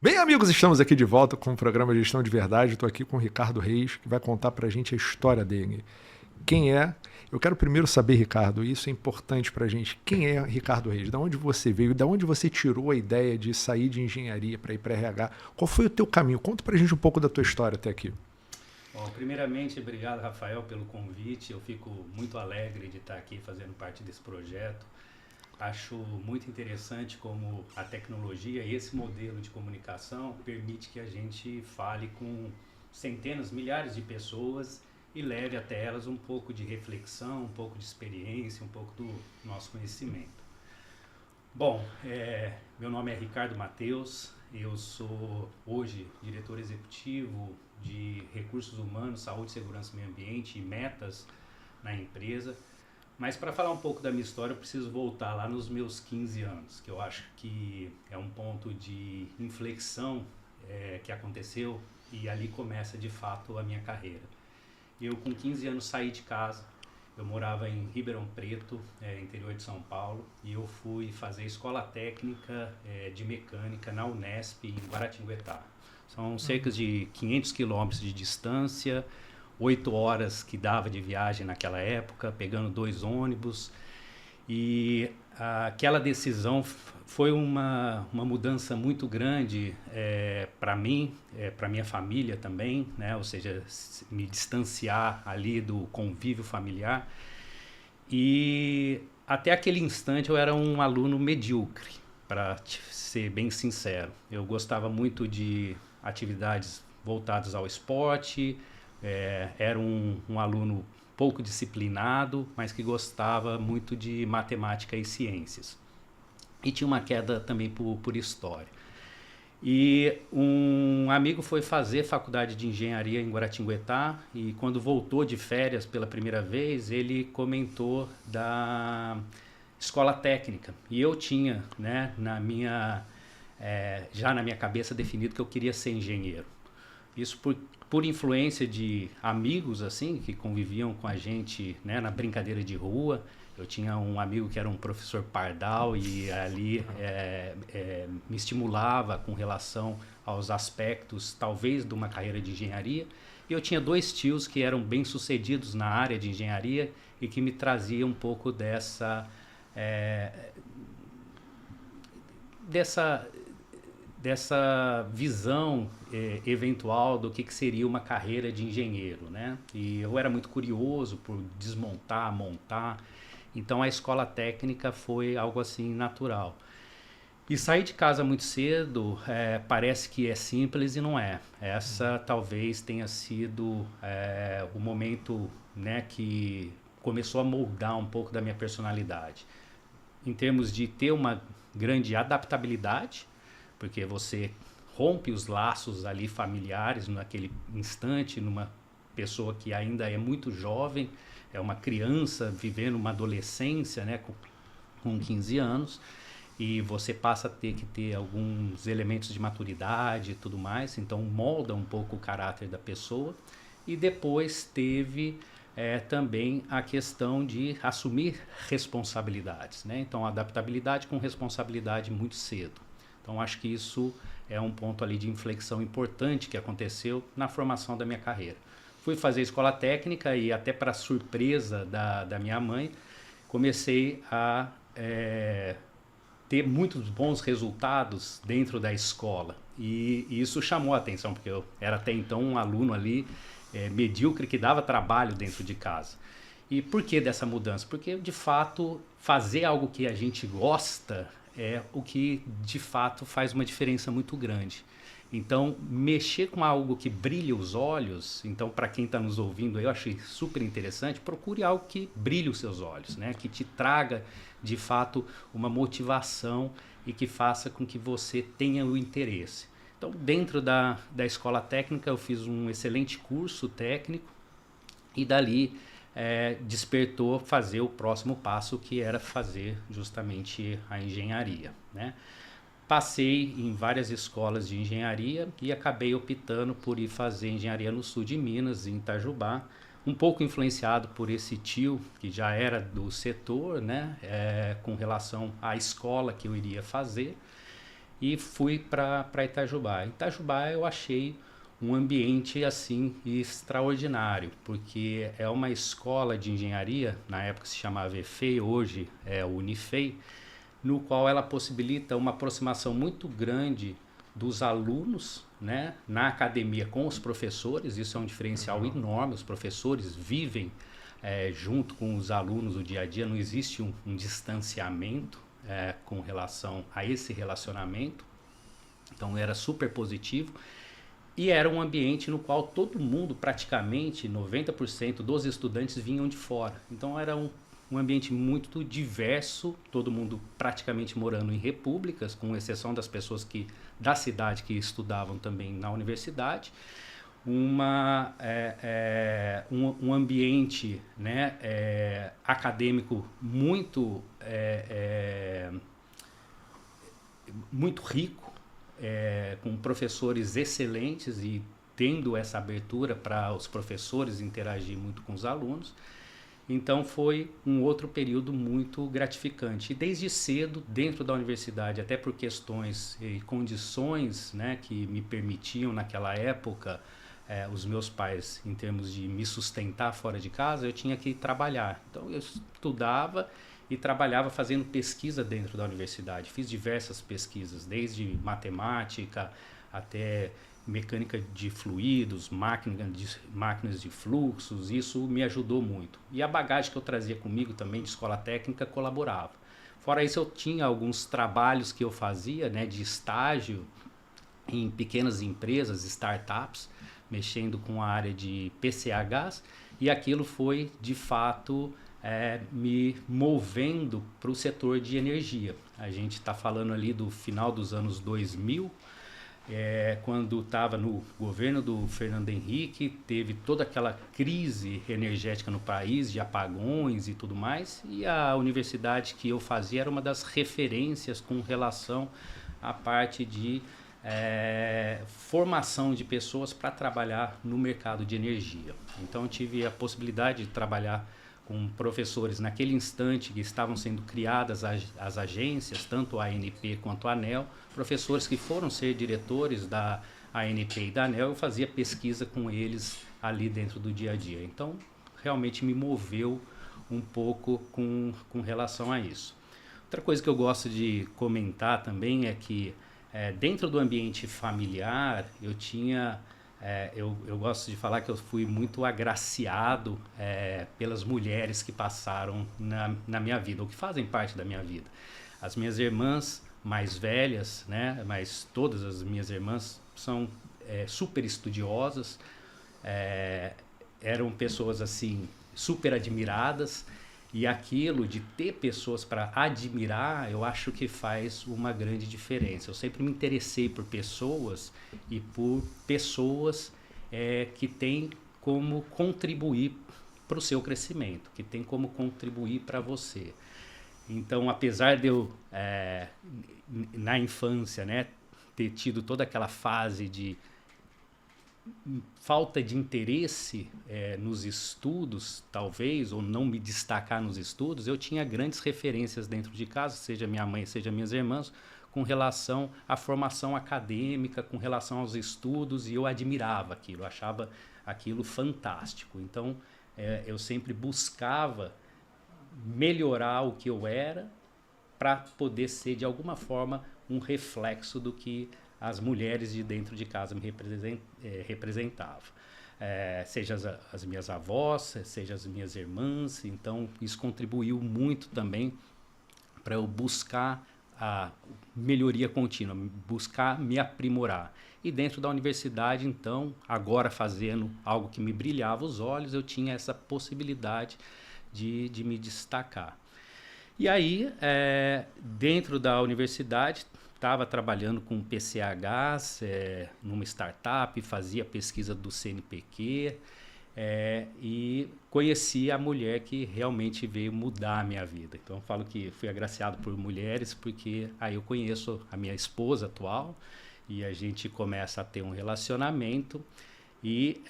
Bem, amigos, estamos aqui de volta com o programa Gestão de Verdade. Estou aqui com o Ricardo Reis, que vai contar para a gente a história dele. Quem é? Eu quero primeiro saber, Ricardo, e isso é importante para a gente. Quem é Ricardo Reis? Da onde você veio? Da onde você tirou a ideia de sair de engenharia para ir para RH? Qual foi o teu caminho? Conta para a gente um pouco da tua história até aqui. Bom, primeiramente, obrigado, Rafael, pelo convite. Eu fico muito alegre de estar aqui fazendo parte desse projeto. Acho muito interessante como a tecnologia e esse modelo de comunicação permite que a gente fale com centenas, milhares de pessoas e leve até elas um pouco de reflexão, um pouco de experiência, um pouco do nosso conhecimento. Bom, meu nome é Ricardo Mateus, eu sou hoje diretor executivo de Recursos Humanos, Saúde, Segurança e Meio Ambiente e Metas na empresa. Mas para falar um pouco da minha história, eu preciso voltar lá nos meus 15 anos, que eu acho que é um ponto de inflexão que aconteceu e ali começa de fato a minha carreira. Eu com 15 anos saí de casa, eu morava em Ribeirão Preto, interior de São Paulo, e eu fui fazer escola técnica de mecânica na Unesp em Guaratinguetá. São cerca de 500 quilômetros de distância, 8 horas que dava de viagem naquela época, pegando 2 ônibus. E aquela decisão foi uma mudança muito grande para mim, para minha família também, né? Ou seja, me distanciar ali do convívio familiar. E até aquele instante eu era um aluno medíocre, para ser bem sincero. Eu gostava muito de atividades voltadas ao esporte, era um aluno pouco disciplinado, mas que gostava muito de matemática e ciências. E tinha uma queda também por história. E um amigo foi fazer faculdade de engenharia em Guaratinguetá e quando voltou de férias pela primeira vez, ele comentou da escola técnica. E eu tinha, né, já na minha cabeça definido que eu queria ser engenheiro. Isso por influência de amigos assim que conviviam com a gente, né, na brincadeira de rua. Eu tinha um amigo que era um professor pardal e ali me estimulava com relação aos aspectos talvez de uma carreira de engenharia. E eu tinha 2 tios que eram bem-sucedidos na área de engenharia e que me traziam um pouco dessa visão eventual do que seria uma carreira de engenheiro, né? E eu era muito curioso por desmontar, montar, então a escola técnica foi algo assim natural. E sair de casa muito cedo parece que é simples e não é. Essa talvez tenha sido o momento, né, que começou a moldar um pouco da minha personalidade. Em termos de ter uma grande adaptabilidade, porque você rompe os laços ali familiares naquele instante, numa pessoa que ainda é muito jovem, é uma criança vivendo uma adolescência, né, com 15 anos, e você passa a ter que ter alguns elementos de maturidade e tudo mais, então molda um pouco o caráter da pessoa. E depois teve também a questão de assumir responsabilidades, né? Então, adaptabilidade com responsabilidade muito cedo. Então acho que isso é um ponto ali de inflexão importante que aconteceu na formação da minha carreira. Fui fazer escola técnica e até para surpresa da minha mãe, comecei a ter muitos bons resultados dentro da escola. E isso chamou a atenção, porque eu era até então um aluno ali medíocre que dava trabalho dentro de casa. E por que dessa mudança? Porque de fato fazer algo que a gente gosta é o que de fato faz uma diferença muito grande. Então, mexer com algo que brilha os olhos, então para quem está nos ouvindo, eu achei super interessante, procure algo que brilhe os seus olhos, né? Que te traga de fato uma motivação e que faça com que você tenha o interesse. Então, dentro da escola técnica, eu fiz um excelente curso técnico e dali despertou fazer o próximo passo, que era fazer justamente a engenharia, né? Passei em várias escolas de engenharia e acabei optando por ir fazer engenharia no sul de Minas, em Itajubá, um pouco influenciado por esse tio que já era do setor, né, com relação à escola que eu iria fazer. e fui para Itajubá. Itajubá eu achei um ambiente assim extraordinário, porque é uma escola de engenharia, na época se chamava EFEI, hoje é o Unifei, no qual ela possibilita uma aproximação muito grande dos alunos, né, na academia com os professores. Isso é um diferencial enorme. Os professores vivem junto com os alunos o dia a dia, não existe um distanciamento com relação a esse relacionamento. Então era super positivo. E era um ambiente no qual todo mundo, praticamente 90% dos estudantes vinham de fora. Então era um ambiente muito diverso, todo mundo praticamente morando em repúblicas, com exceção das pessoas da cidade que estudavam também na universidade. Um ambiente, né, acadêmico muito rico, com professores excelentes e tendo essa abertura para os professores interagir muito com os alunos. Então foi um outro período muito gratificante. E desde cedo, dentro da universidade, até por questões e condições, né, que me permitiam naquela época, os meus pais, em termos de me sustentar fora de casa, eu tinha que trabalhar. Então eu estudava e trabalhava fazendo pesquisa dentro da universidade. Fiz diversas pesquisas, desde matemática até mecânica de fluidos, máquinas de fluxos. Isso me ajudou muito. E a bagagem que eu trazia comigo também de escola técnica colaborava. Fora isso, eu tinha alguns trabalhos que eu fazia, né, de estágio em pequenas empresas, startups, mexendo com a área de PCHs, e aquilo foi, de fato, me movendo para o setor de energia. A gente está falando ali do final dos anos 2000, quando estava no governo do Fernando Henrique, teve toda aquela crise energética no país, de apagões e tudo mais, e a universidade que eu fazia era uma das referências com relação à parte de formação de pessoas para trabalhar no mercado de energia. Então eu tive a possibilidade de trabalhar com professores naquele instante que estavam sendo criadas as agências, tanto a ANP quanto a ANEEL, professores que foram ser diretores da ANP e da ANEEL. Eu fazia pesquisa com eles ali dentro do dia a dia. Então realmente me moveu um pouco com relação a isso. Outra coisa que eu gosto de comentar também é que dentro do ambiente familiar eu tinha... eu gosto de falar que eu fui muito agraciado pelas mulheres que passaram na minha vida, ou que fazem parte da minha vida. As minhas irmãs mais velhas, né, mas todas as minhas irmãs são super estudiosas, eram pessoas assim super admiradas, e aquilo de ter pessoas para admirar, eu acho que faz uma grande diferença. Eu sempre me interessei por pessoas e por pessoas que têm como contribuir para o seu crescimento, que têm como contribuir para você. Então, apesar de eu, na infância, né, ter tido toda aquela fase de falta de interesse nos estudos, talvez, ou não me destacar nos estudos, eu tinha grandes referências dentro de casa, seja minha mãe, seja minhas irmãs, com relação à formação acadêmica, com relação aos estudos, e eu admirava aquilo, achava aquilo fantástico. Então, eu sempre buscava melhorar o que eu era para poder ser, de alguma forma, um reflexo do que as mulheres de dentro de casa me representavam. Seja as minhas avós, seja as minhas irmãs. Então, isso contribuiu muito também para eu buscar a melhoria contínua, buscar me aprimorar. E dentro da universidade, então, agora fazendo algo que me brilhava os olhos, eu tinha essa possibilidade de me destacar. E aí, dentro da universidade, estava trabalhando com PCHs, numa startup, fazia pesquisa do CNPq, e conheci a mulher que realmente veio mudar a minha vida. Então eu falo que fui agraciado por mulheres, porque aí eu conheço a minha esposa atual e a gente começa a ter um relacionamento e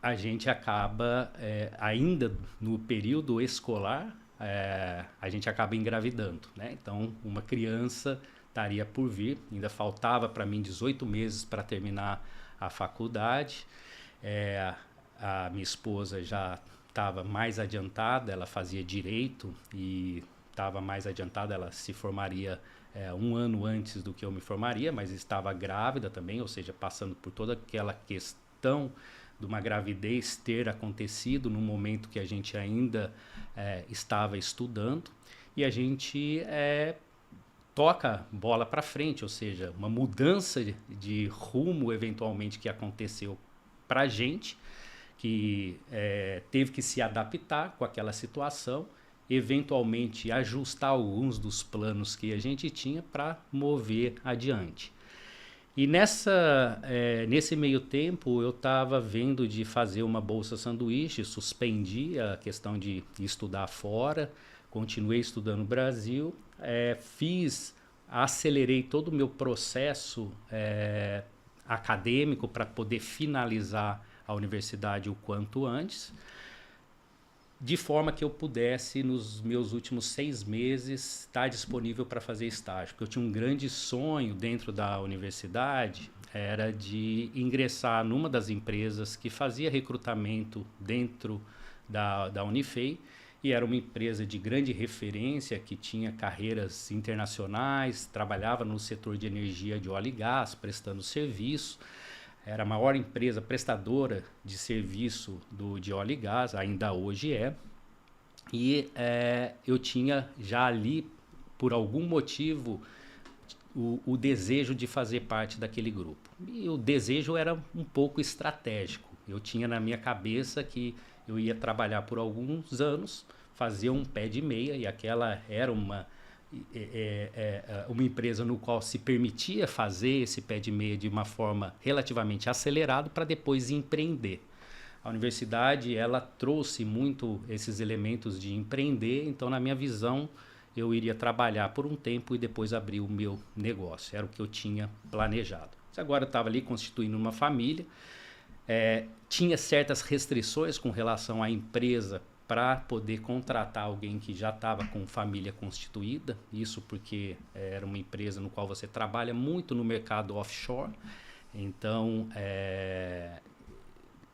a gente acaba, ainda no período escolar, a gente acaba engravidando, né? Então uma criança estaria por vir. Ainda faltava para mim 18 meses para terminar a faculdade. A minha esposa já estava mais adiantada, ela fazia direito e estava mais adiantada, ela se formaria um ano antes do que eu me formaria, mas estava grávida também, ou seja, passando por toda aquela questão de uma gravidez ter acontecido no momento que a gente ainda estava estudando, e a gente toca bola para frente, ou seja, uma mudança de rumo eventualmente que aconteceu para a gente, que teve que se adaptar com aquela situação, eventualmente ajustar alguns dos planos que a gente tinha para mover adiante. E nesse meio tempo eu estava vendo de fazer uma bolsa sanduíche, suspendi a questão de estudar fora, continuei estudando no Brasil, acelerei todo o meu processo acadêmico para poder finalizar a universidade o quanto antes, de forma que eu pudesse, nos meus últimos 6 meses, estar disponível para fazer estágio. Porque eu tinha um grande sonho dentro da universidade, era de ingressar numa das empresas que fazia recrutamento dentro da Unifei, e era uma empresa de grande referência, que tinha carreiras internacionais, trabalhava no setor de energia de óleo e gás, prestando serviço. Era a maior empresa prestadora de serviço de óleo e gás, ainda hoje é. E eu tinha já ali, por algum motivo, o desejo de fazer parte daquele grupo. E o desejo era um pouco estratégico. Eu tinha na minha cabeça que eu ia trabalhar por alguns anos, fazer um pé de meia, e aquela era uma empresa no qual se permitia fazer esse pé de meia de uma forma relativamente acelerada para depois empreender. A universidade, ela trouxe muito esses elementos de empreender, então na minha visão eu iria trabalhar por um tempo e depois abrir o meu negócio, era o que eu tinha planejado. Agora eu estava ali constituindo uma família, tinha certas restrições com relação à empresa para poder contratar alguém que já estava com família constituída, isso porque era uma empresa no qual você trabalha muito no mercado offshore, então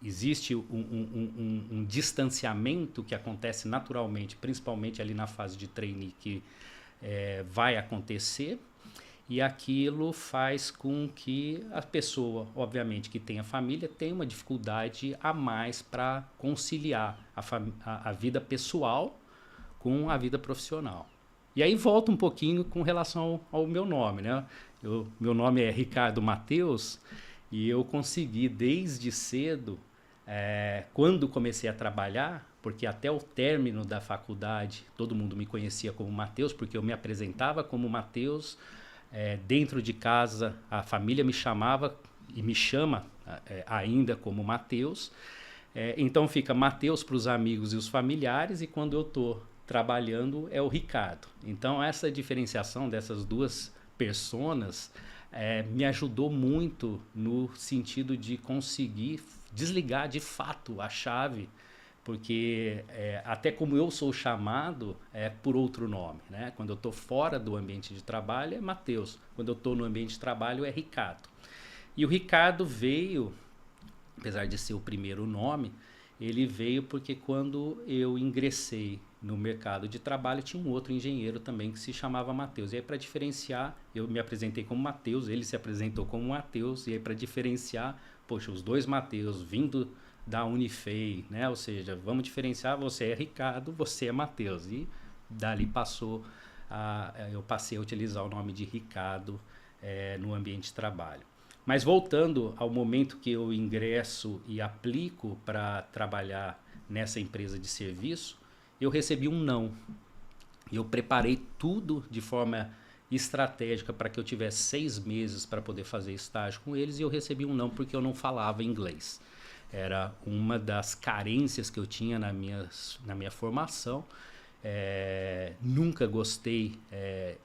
existe um distanciamento que acontece naturalmente, principalmente ali na fase de trainee, que vai acontecer, e aquilo faz com que a pessoa, obviamente, que tem a família, tenha uma dificuldade a mais para conciliar a vida pessoal com a vida profissional. E aí volta um pouquinho com relação ao meu nome, né? Meu nome é Ricardo Mateus, e eu consegui desde cedo, quando comecei a trabalhar, porque até o término da faculdade todo mundo me conhecia como Mateus, porque eu me apresentava como Mateus. Dentro de casa a família me chamava e me chama ainda como Mateus, então fica Mateus para os amigos e os familiares, e quando eu estou trabalhando é o Ricardo. Então essa diferenciação dessas duas personas me ajudou muito no sentido de conseguir desligar de fato a chave, porque até como eu sou chamado por outro nome, né? Quando eu estou fora do ambiente de trabalho é Mateus, quando eu estou no ambiente de trabalho é Ricardo. E o Ricardo veio, apesar de ser o primeiro nome, ele veio porque quando eu ingressei no mercado de trabalho tinha um outro engenheiro também que se chamava Mateus. E aí para diferenciar, eu me apresentei como Mateus, ele se apresentou como Mateus, e aí para diferenciar, poxa, os dois Mateus vindo da Unifei, né? Ou seja, vamos diferenciar, você é Ricardo, você é Mateus. E dali eu passei a utilizar o nome de Ricardo no ambiente de trabalho. Mas voltando ao momento que eu ingresso e aplico para trabalhar nessa empresa de serviço, eu recebi um não. Eu preparei tudo de forma estratégica para que eu tivesse 6 meses para poder fazer estágio com eles, e eu recebi um não porque eu não falava inglês. Era uma das carências que eu tinha na minha formação. Nunca gostei,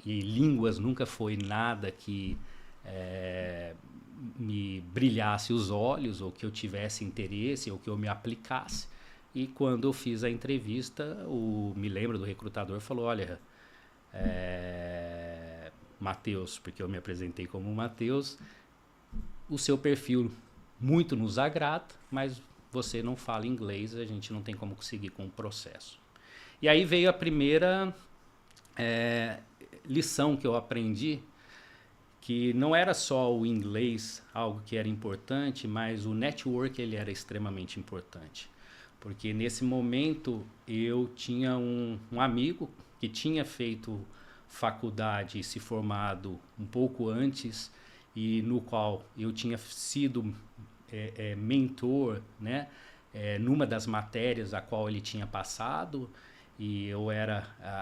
e línguas nunca foi nada que me brilhasse os olhos, ou que eu tivesse interesse, ou que eu me aplicasse. E quando eu fiz a entrevista, me lembro do recrutador falou, olha, Matheus, porque eu me apresentei como Matheus, o seu perfil muito nos agrada, mas você não fala inglês, a gente não tem como conseguir com o processo. E aí veio a primeira lição que eu aprendi, que não era só o inglês algo que era importante, mas o network ele era extremamente importante. Porque nesse momento eu tinha um amigo que tinha feito faculdade e se formado um pouco antes, e no qual eu tinha sido mentor, né, numa das matérias a qual ele tinha passado, e eu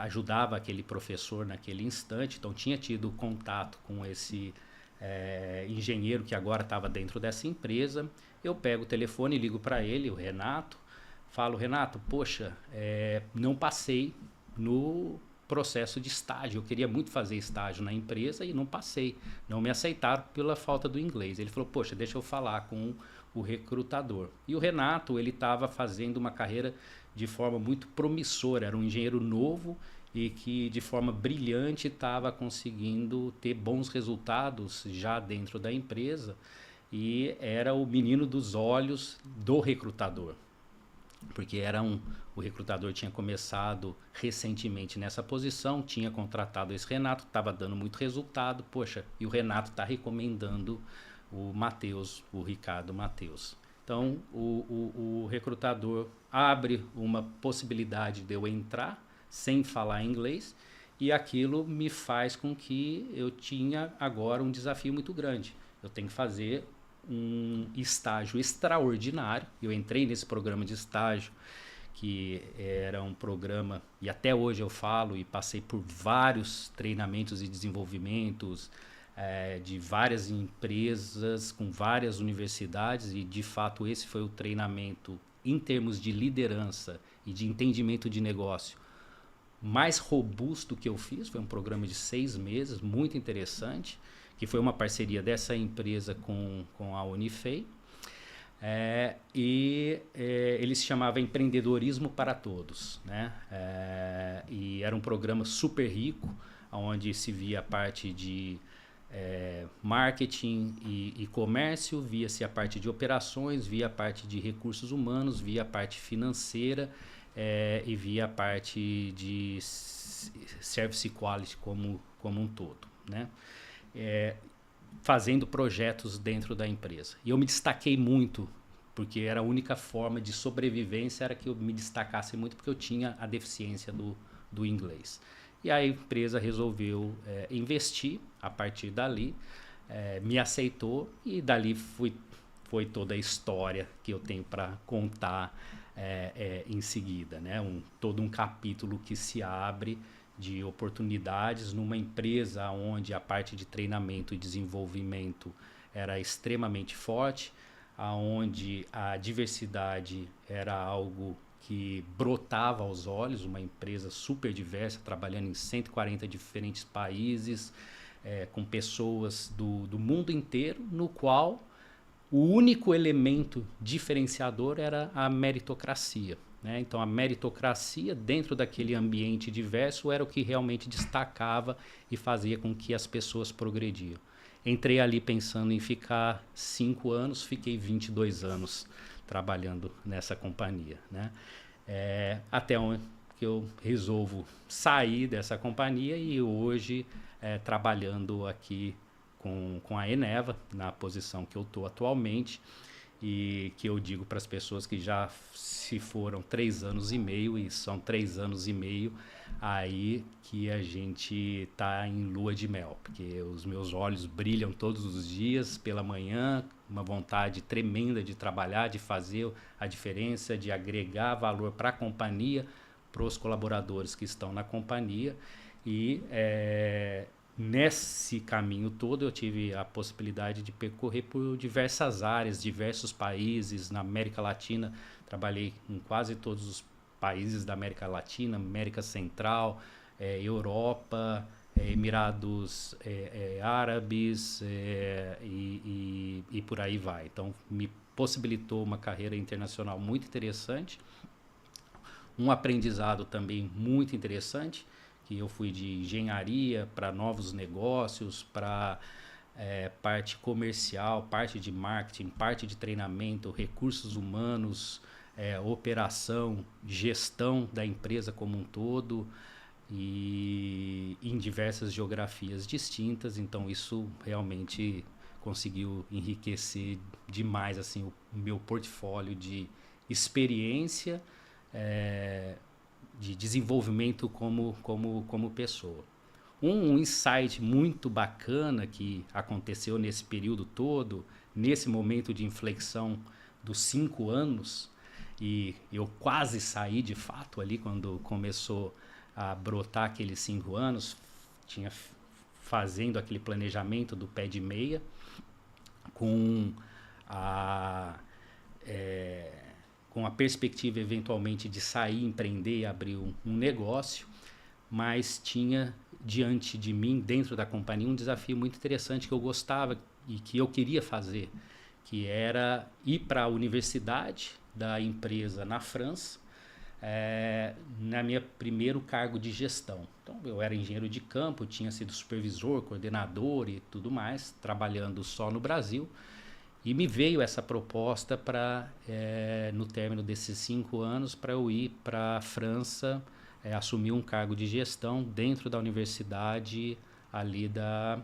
ajudava aquele professor naquele instante, então tinha tido contato com esse engenheiro que agora estava dentro dessa empresa. Eu pego o telefone e ligo para ele, o Renato, falo: Renato, poxa, não passei no processo de estágio, eu queria muito fazer estágio na empresa e não passei, não me aceitaram pela falta do inglês. Ele falou: poxa, deixa eu falar com o recrutador. E o Renato, ele estava fazendo uma carreira de forma muito promissora, era um engenheiro novo e que de forma brilhante estava conseguindo ter bons resultados já dentro da empresa, e era o menino dos olhos do recrutador, porque o recrutador tinha começado recentemente nessa posição, tinha contratado esse Renato, estava dando muito resultado, poxa, e o Renato está recomendando o Matheus, o Ricardo Matheus. Então, o recrutador abre uma possibilidade de eu entrar sem falar inglês, e aquilo me faz com que eu tinha agora um desafio muito grande. Eu tenho que fazer um estágio extraordinário. Eu entrei nesse programa de estágio, que era um programa, e até hoje eu falo, e passei por vários treinamentos e desenvolvimentos, de várias empresas, com várias universidades, e de fato esse foi o treinamento em termos de liderança e de entendimento de negócio mais robusto que eu fiz. Foi um programa de 6 meses, muito interessante, que foi uma parceria dessa empresa com a Unifei. Ele se chamava Empreendedorismo para Todos, né? E era um programa super rico, onde se via a parte de marketing e comércio, via-se a parte de operações, via a parte de recursos humanos, via a parte financeira, e via a parte de service quality como um todo, né? Fazendo projetos dentro da empresa. E eu me destaquei muito, porque era a única forma de sobrevivência, era que eu me destacasse muito, porque eu tinha a deficiência do inglês. E a empresa resolveu investir a partir dali, me aceitou, e dali foi toda a história que eu tenho para contar em seguida, né? Todo um capítulo que se abre de oportunidades numa empresa onde a parte de treinamento e desenvolvimento era extremamente forte, onde a diversidade era algo que brotava aos olhos, uma empresa super diversa, trabalhando em 140 diferentes países, com pessoas do mundo inteiro, no qual o único elemento diferenciador era a meritocracia, né? Então, a meritocracia dentro daquele ambiente diverso era o que realmente destacava e fazia com que as pessoas progrediam. Entrei ali pensando em ficar 5 anos, fiquei 22 anos trabalhando nessa companhia, né? Até onde que eu resolvo sair dessa companhia, e hoje trabalhando aqui com a Eneva, na posição que eu estou atualmente, e que eu digo para as pessoas que já se foram 3 anos e meio, e são 3 anos e meio aí que a gente está em lua de mel, porque os meus olhos brilham todos os dias pela manhã, uma vontade tremenda de trabalhar, de fazer a diferença, de agregar valor para a companhia, para os colaboradores que estão na companhia. E nesse caminho todo eu tive a possibilidade de percorrer por diversas áreas, diversos países na América Latina. Trabalhei em quase todos os países da América Latina, América Central, Europa, Emirados Árabes, e por aí vai. Então me possibilitou uma carreira internacional muito interessante, um aprendizado também muito interessante, que eu fui de engenharia para novos negócios, para parte comercial, parte de marketing, parte de treinamento, recursos humanos, operação, gestão da empresa como um todo, e em diversas geografias distintas. Então isso realmente conseguiu enriquecer demais assim o meu portfólio de experiência, de desenvolvimento como pessoa. Um insight muito bacana que aconteceu nesse período todo, nesse momento de inflexão dos 5 anos, e eu quase saí de fato ali quando começou a brotar aqueles 5 anos, tinha fazendo aquele planejamento do pé de meia, com a perspectiva eventualmente de sair, empreender e abrir um negócio, mas tinha diante de mim, dentro da companhia, um desafio muito interessante que eu gostava e que eu queria fazer, que era ir para a universidade da empresa na França, na minha primeiro cargo de gestão. Então, eu era engenheiro de campo, tinha sido supervisor, coordenador e tudo mais, trabalhando só no Brasil, e me veio essa proposta para, no término desses 5 anos, para eu ir para a França, assumir um cargo de gestão dentro da universidade ali da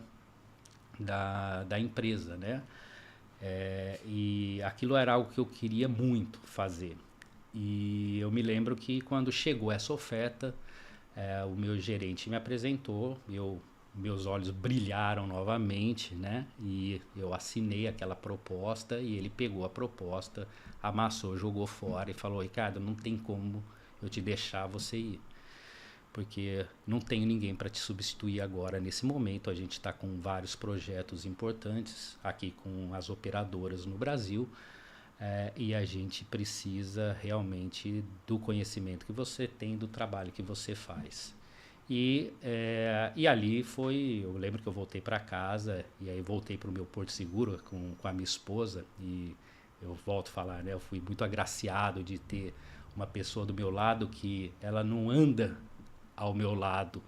empresa, né? E aquilo era algo que eu queria muito fazer. E eu me lembro que quando chegou essa oferta, o meu gerente me apresentou, meus olhos brilharam novamente, né? E eu assinei aquela proposta e ele pegou a proposta, amassou, jogou fora e falou: Ricardo, não tem como eu te deixar você ir, porque não tenho ninguém para te substituir agora. Nesse momento a gente está com vários projetos importantes aqui com as operadoras no Brasil, e a gente precisa realmente do conhecimento que você tem, do trabalho que você faz. E ali foi, eu lembro que eu voltei para casa, e aí voltei para o meu Porto Seguro com a minha esposa, e eu volto a falar, né, eu fui muito agraciado de ter uma pessoa do meu lado que ela não anda ao meu lado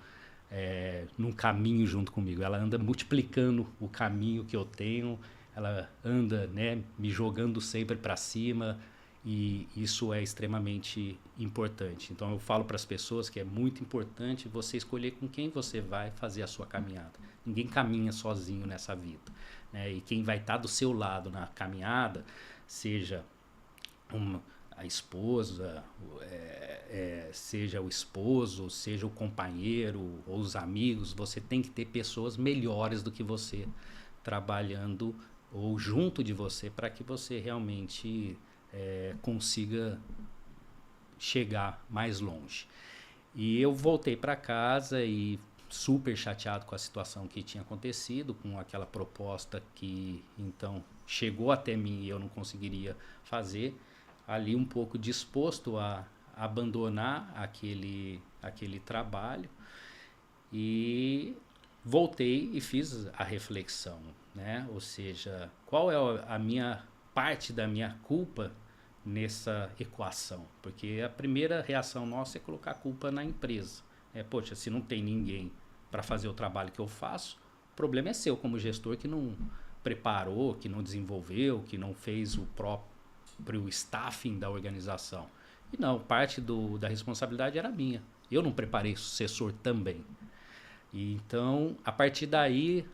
num caminho junto comigo, ela anda multiplicando o caminho que eu tenho, ela anda, né, me jogando sempre para cima, e isso é extremamente importante. Então eu falo para as pessoas que é muito importante você escolher com quem você vai fazer a sua caminhada. Ninguém caminha sozinho nessa vida, né? E quem vai estar do seu lado na caminhada, seja a esposa, seja o esposo, seja o companheiro ou os amigos, você tem que ter pessoas melhores do que você trabalhando ou junto de você, para que você realmente consiga chegar mais longe. E eu voltei para casa e super chateado com a situação que tinha acontecido, com aquela proposta que então chegou até mim e eu não conseguiria fazer, ali um pouco disposto a abandonar aquele trabalho, e voltei e fiz a reflexão, né? Ou seja, qual é a minha parte da minha culpa nessa equação? Porque a primeira reação nossa é colocar a culpa na empresa. Poxa, se não tem ninguém para fazer o trabalho que eu faço, o problema é seu como gestor, que não preparou, que não desenvolveu, que não fez o próprio staffing da organização. E não, parte da responsabilidade era minha. Eu não preparei sucessor também. E então, a partir daí,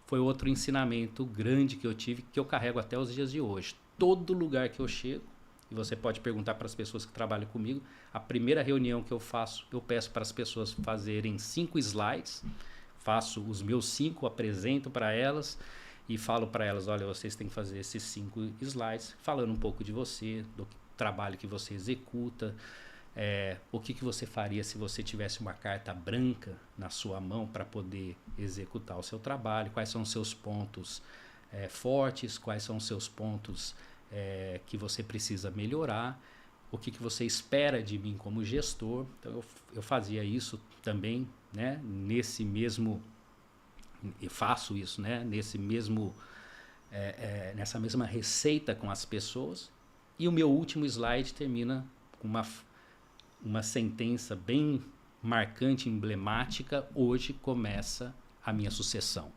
foi outro ensinamento grande que eu tive, que eu carrego até os dias de hoje. Todo lugar que eu chego, e você pode perguntar para as pessoas que trabalham comigo, a primeira reunião que eu faço, eu peço para as pessoas fazerem 5 slides, faço os meus 5, apresento para elas e falo para elas: olha, vocês têm que fazer esses 5 slides, falando um pouco de você, do trabalho que você executa, o que você faria se você tivesse uma carta branca na sua mão para poder executar o seu trabalho, quais são os seus pontos fortes, quais são os seus pontos que você precisa melhorar, o que você espera de mim como gestor. Então eu fazia isso também, né, eu faço isso, né, nessa mesma receita com as pessoas. E o meu último slide termina com uma sentença bem marcante, emblemática, hoje começa a minha sucessão.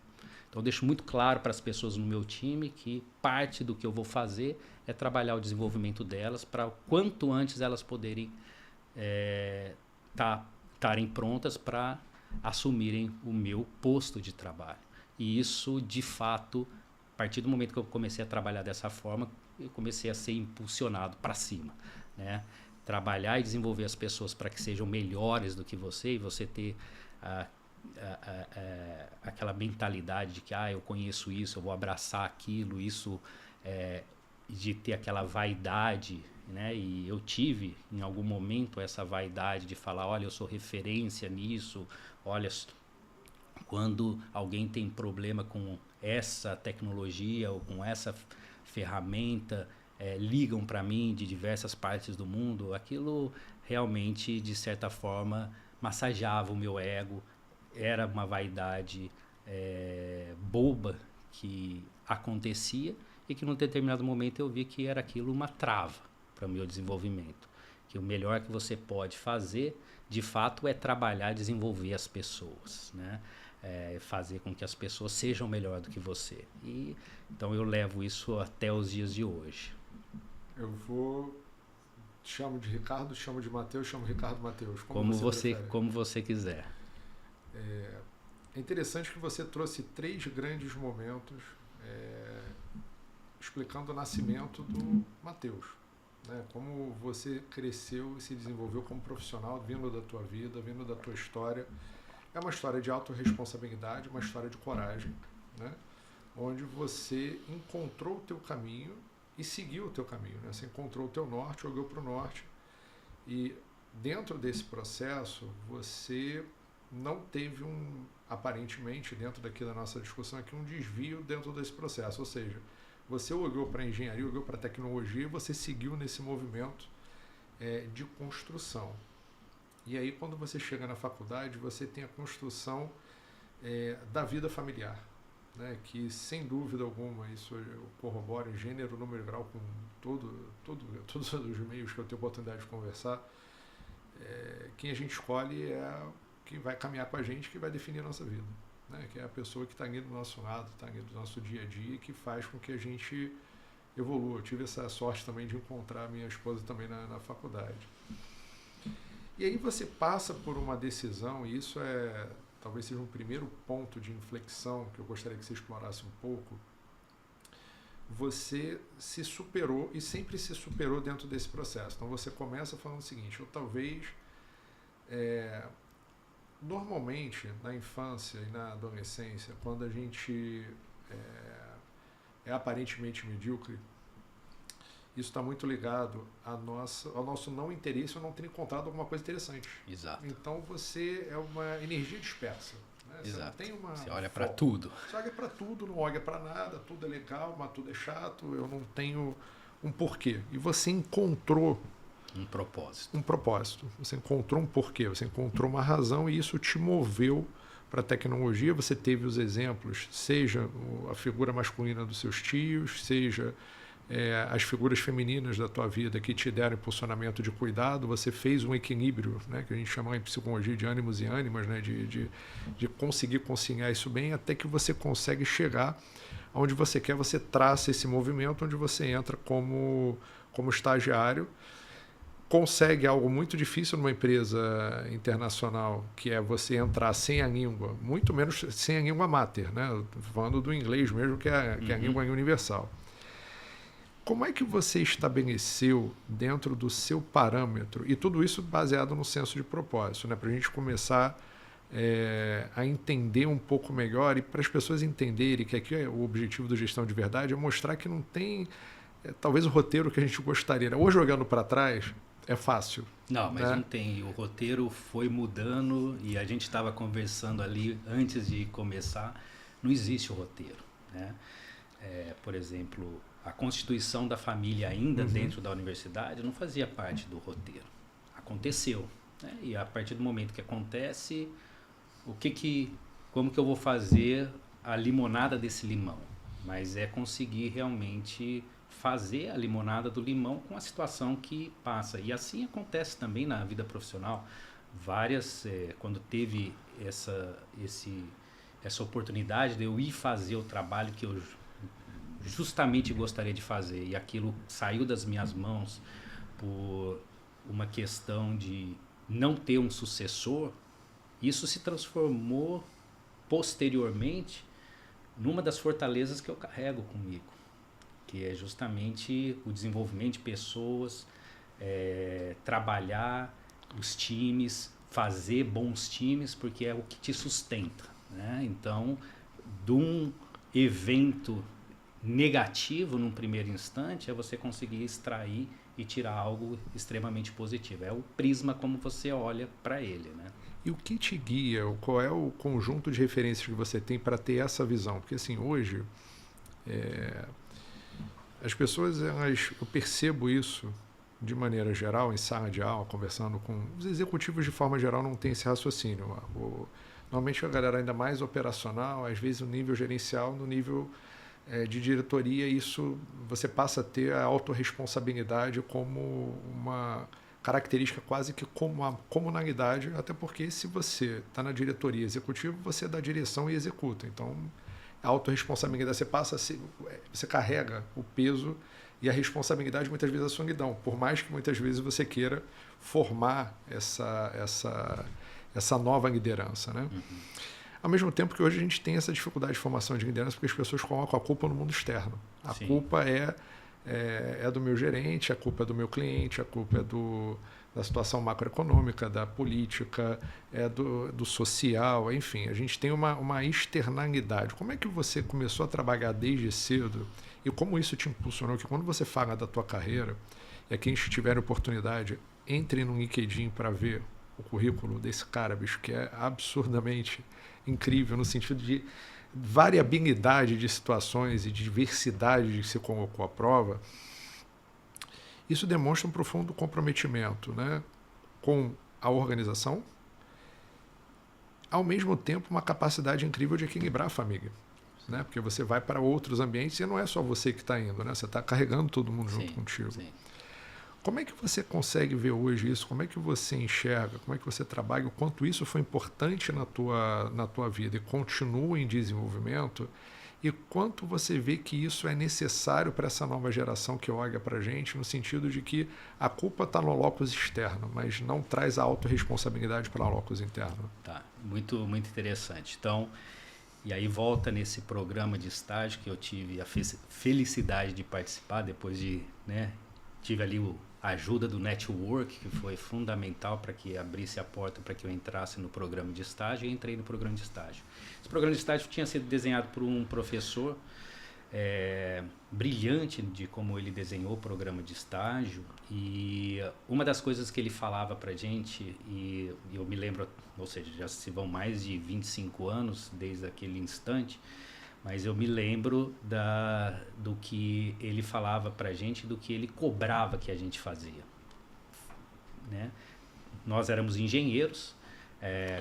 Então, eu deixo muito claro para as pessoas no meu time que parte do que eu vou fazer é trabalhar o desenvolvimento delas para o quanto antes elas poderem estarem prontas para assumirem o meu posto de trabalho. E isso, de fato, a partir do momento que eu comecei a trabalhar dessa forma, eu comecei a ser impulsionado para cima, né? Trabalhar e desenvolver as pessoas para que sejam melhores do que você, e você ter aquela mentalidade de que eu conheço isso, eu vou abraçar aquilo, isso, de ter aquela vaidade, né? E eu tive em algum momento essa vaidade de falar, olha, eu sou referência nisso, olha, quando alguém tem problema com essa tecnologia ou com essa ferramenta, ligam para mim de diversas partes do mundo, aquilo realmente, de certa forma, massageava o meu ego. Era uma vaidade boba que acontecia e que num determinado momento eu vi que era aquilo uma trava para o meu desenvolvimento. Que o melhor que você pode fazer, de fato, é trabalhar e desenvolver as pessoas, né? Fazer com que as pessoas sejam melhor do que você. E então eu levo isso até os dias de hoje. Eu chamo de Ricardo, chamo de Matheus, chamo Ricardo Matheus. Como você quiser. É interessante que você trouxe 3 grandes momentos explicando o nascimento do Matheus, né? Como você cresceu e se desenvolveu como profissional, vindo da tua vida, vindo da tua história. É uma história de autorresponsabilidade, uma história de coragem, né? Onde você encontrou o teu caminho e seguiu o teu caminho, né? Você encontrou o teu norte, olhou para o norte, e dentro desse processo você não teve aparentemente, dentro daqui da nossa discussão aqui, um desvio dentro desse processo, ou seja, você olhou para a engenharia, olhou para a tecnologia e você seguiu nesse movimento de construção. E aí, quando você chega na faculdade, você tem a construção da vida familiar, né? Que, sem dúvida alguma, isso eu corroboro em gênero, número e grau com todos os meios que eu tenho oportunidade de conversar. Quem a gente escolhe é quem vai caminhar com a gente, que vai definir a nossa vida, né? Que é a pessoa que está aqui do nosso lado, está aqui do nosso dia a dia, que faz com que a gente evolua. Eu tive essa sorte também de encontrar minha esposa também na faculdade. E aí você passa por uma decisão, e isso talvez seja um primeiro ponto de inflexão que eu gostaria que você explorasse um pouco. Você se superou e sempre se superou dentro desse processo. Então você começa falando o seguinte, eu talvez... normalmente, na infância e na adolescência, quando a gente é aparentemente medíocre, isso está muito ligado ao nosso não interesse ou não ter encontrado alguma coisa interessante. Exato. Então você é uma energia dispersa, né? Exato. Você olha para tudo. Você olha para tudo, não olha para nada, tudo é legal, mas tudo é chato, eu não tenho um porquê. E você encontrou um propósito. Você encontrou um porquê, você encontrou uma razão, e isso te moveu para a tecnologia. Você teve os exemplos, seja a figura masculina dos seus tios, seja as figuras femininas da tua vida que te deram impulsionamento de cuidado. Você fez um equilíbrio, né, que a gente chama em psicologia de ânimos e ânimas, né, de conseguir conciliar isso bem, até que você consegue chegar onde você quer. Você traça esse movimento onde você entra como estagiário, consegue algo muito difícil numa empresa internacional, que é você entrar sem a língua, muito menos sem a língua mater, né? Falando do inglês mesmo, que é a língua universal. Como é que você estabeleceu dentro do seu parâmetro, e tudo isso baseado no senso de propósito, né? Para a gente começar a entender um pouco melhor, e para as pessoas entenderem que aqui o objetivo do Gestão de Verdade é mostrar que não tem talvez o roteiro que a gente gostaria. Hoje, olhando para trás, é fácil. Não, mas não tem. O roteiro foi mudando, e a gente estava conversando ali antes de começar. Não existe o roteiro, né? Por exemplo, a constituição da família ainda dentro da universidade não fazia parte do roteiro. Aconteceu, né? E a partir do momento que acontece, como que eu vou fazer a limonada desse limão? Mas é conseguir realmente fazer a limonada do limão com a situação que passa. E assim acontece também na vida profissional. quando teve essa oportunidade de eu ir fazer o trabalho que eu justamente gostaria de fazer, e aquilo saiu das minhas mãos por uma questão de não ter um sucessor, isso se transformou posteriormente numa das fortalezas que eu carrego comigo, que é justamente o desenvolvimento de pessoas, trabalhar os times, fazer bons times, porque é o que te sustenta, né? Então, de um evento negativo num primeiro instante, é você conseguir extrair e tirar algo extremamente positivo. É o prisma como você olha para ele, né? E o que te guia? Qual é o conjunto de referências que você tem para ter essa visão? Porque assim, hoje as pessoas, eu percebo isso de maneira geral, em sala de aula, conversando com os executivos de forma geral, não tem esse raciocínio. Normalmente a galera ainda mais operacional, às vezes no nível gerencial, no nível de diretoria, isso você passa a ter a autorresponsabilidade como uma característica quase que como uma comunalidade, até porque se você está na diretoria executiva, você é da direção e executa. Então, a autorresponsabilidade, você carrega o peso e a responsabilidade muitas vezes é a solidão, por mais que muitas vezes você queira formar essa nova liderança, né? Uhum. Ao mesmo tempo que hoje a gente tem essa dificuldade de formação de liderança porque as pessoas colocam a culpa no mundo externo. A Sim. culpa é do meu gerente, a culpa é do meu cliente, a culpa é da situação macroeconômica, da política, do social, enfim. A gente tem uma externalidade. Como é que você começou a trabalhar desde cedo e como isso te impulsionou? Que quando você fala da tua carreira, e aqui a gente tiver a oportunidade, entre no LinkedIn para ver o currículo desse cara, bicho, que é absurdamente incrível no sentido de variabilidade de situações e diversidade de que se colocou à prova. Isso demonstra um profundo comprometimento, né, com a organização, ao mesmo tempo uma capacidade incrível de equilibrar a família, né, porque você vai para outros ambientes e não é só você que está indo, né, você está carregando todo mundo junto contigo. Sim. Como é que você consegue ver hoje isso? Como é que você enxerga? Como é que você trabalha? O quanto isso foi importante na tua vida e continua em desenvolvimento? E quanto você vê que isso é necessário para essa nova geração que olha para a gente, no sentido de que a culpa está no locus externo, mas não traz a autorresponsabilidade para o locus interno? Tá, muito, muito interessante. Então, e aí volta nesse programa de estágio que eu tive a felicidade de participar depois de, né, tive ali a ajuda do network, que foi fundamental para que abrisse a porta para que eu entrasse no programa de estágio, e entrei no programa de estágio. Esse programa de estágio tinha sido desenhado por um professor brilhante de como ele desenhou o programa de estágio, e uma das coisas que ele falava para a gente, e eu me lembro, ou seja, já se vão mais de 25 anos desde aquele instante, mas eu me lembro do que ele falava para a gente, do que ele cobrava que a gente fazia, né? Nós éramos engenheiros,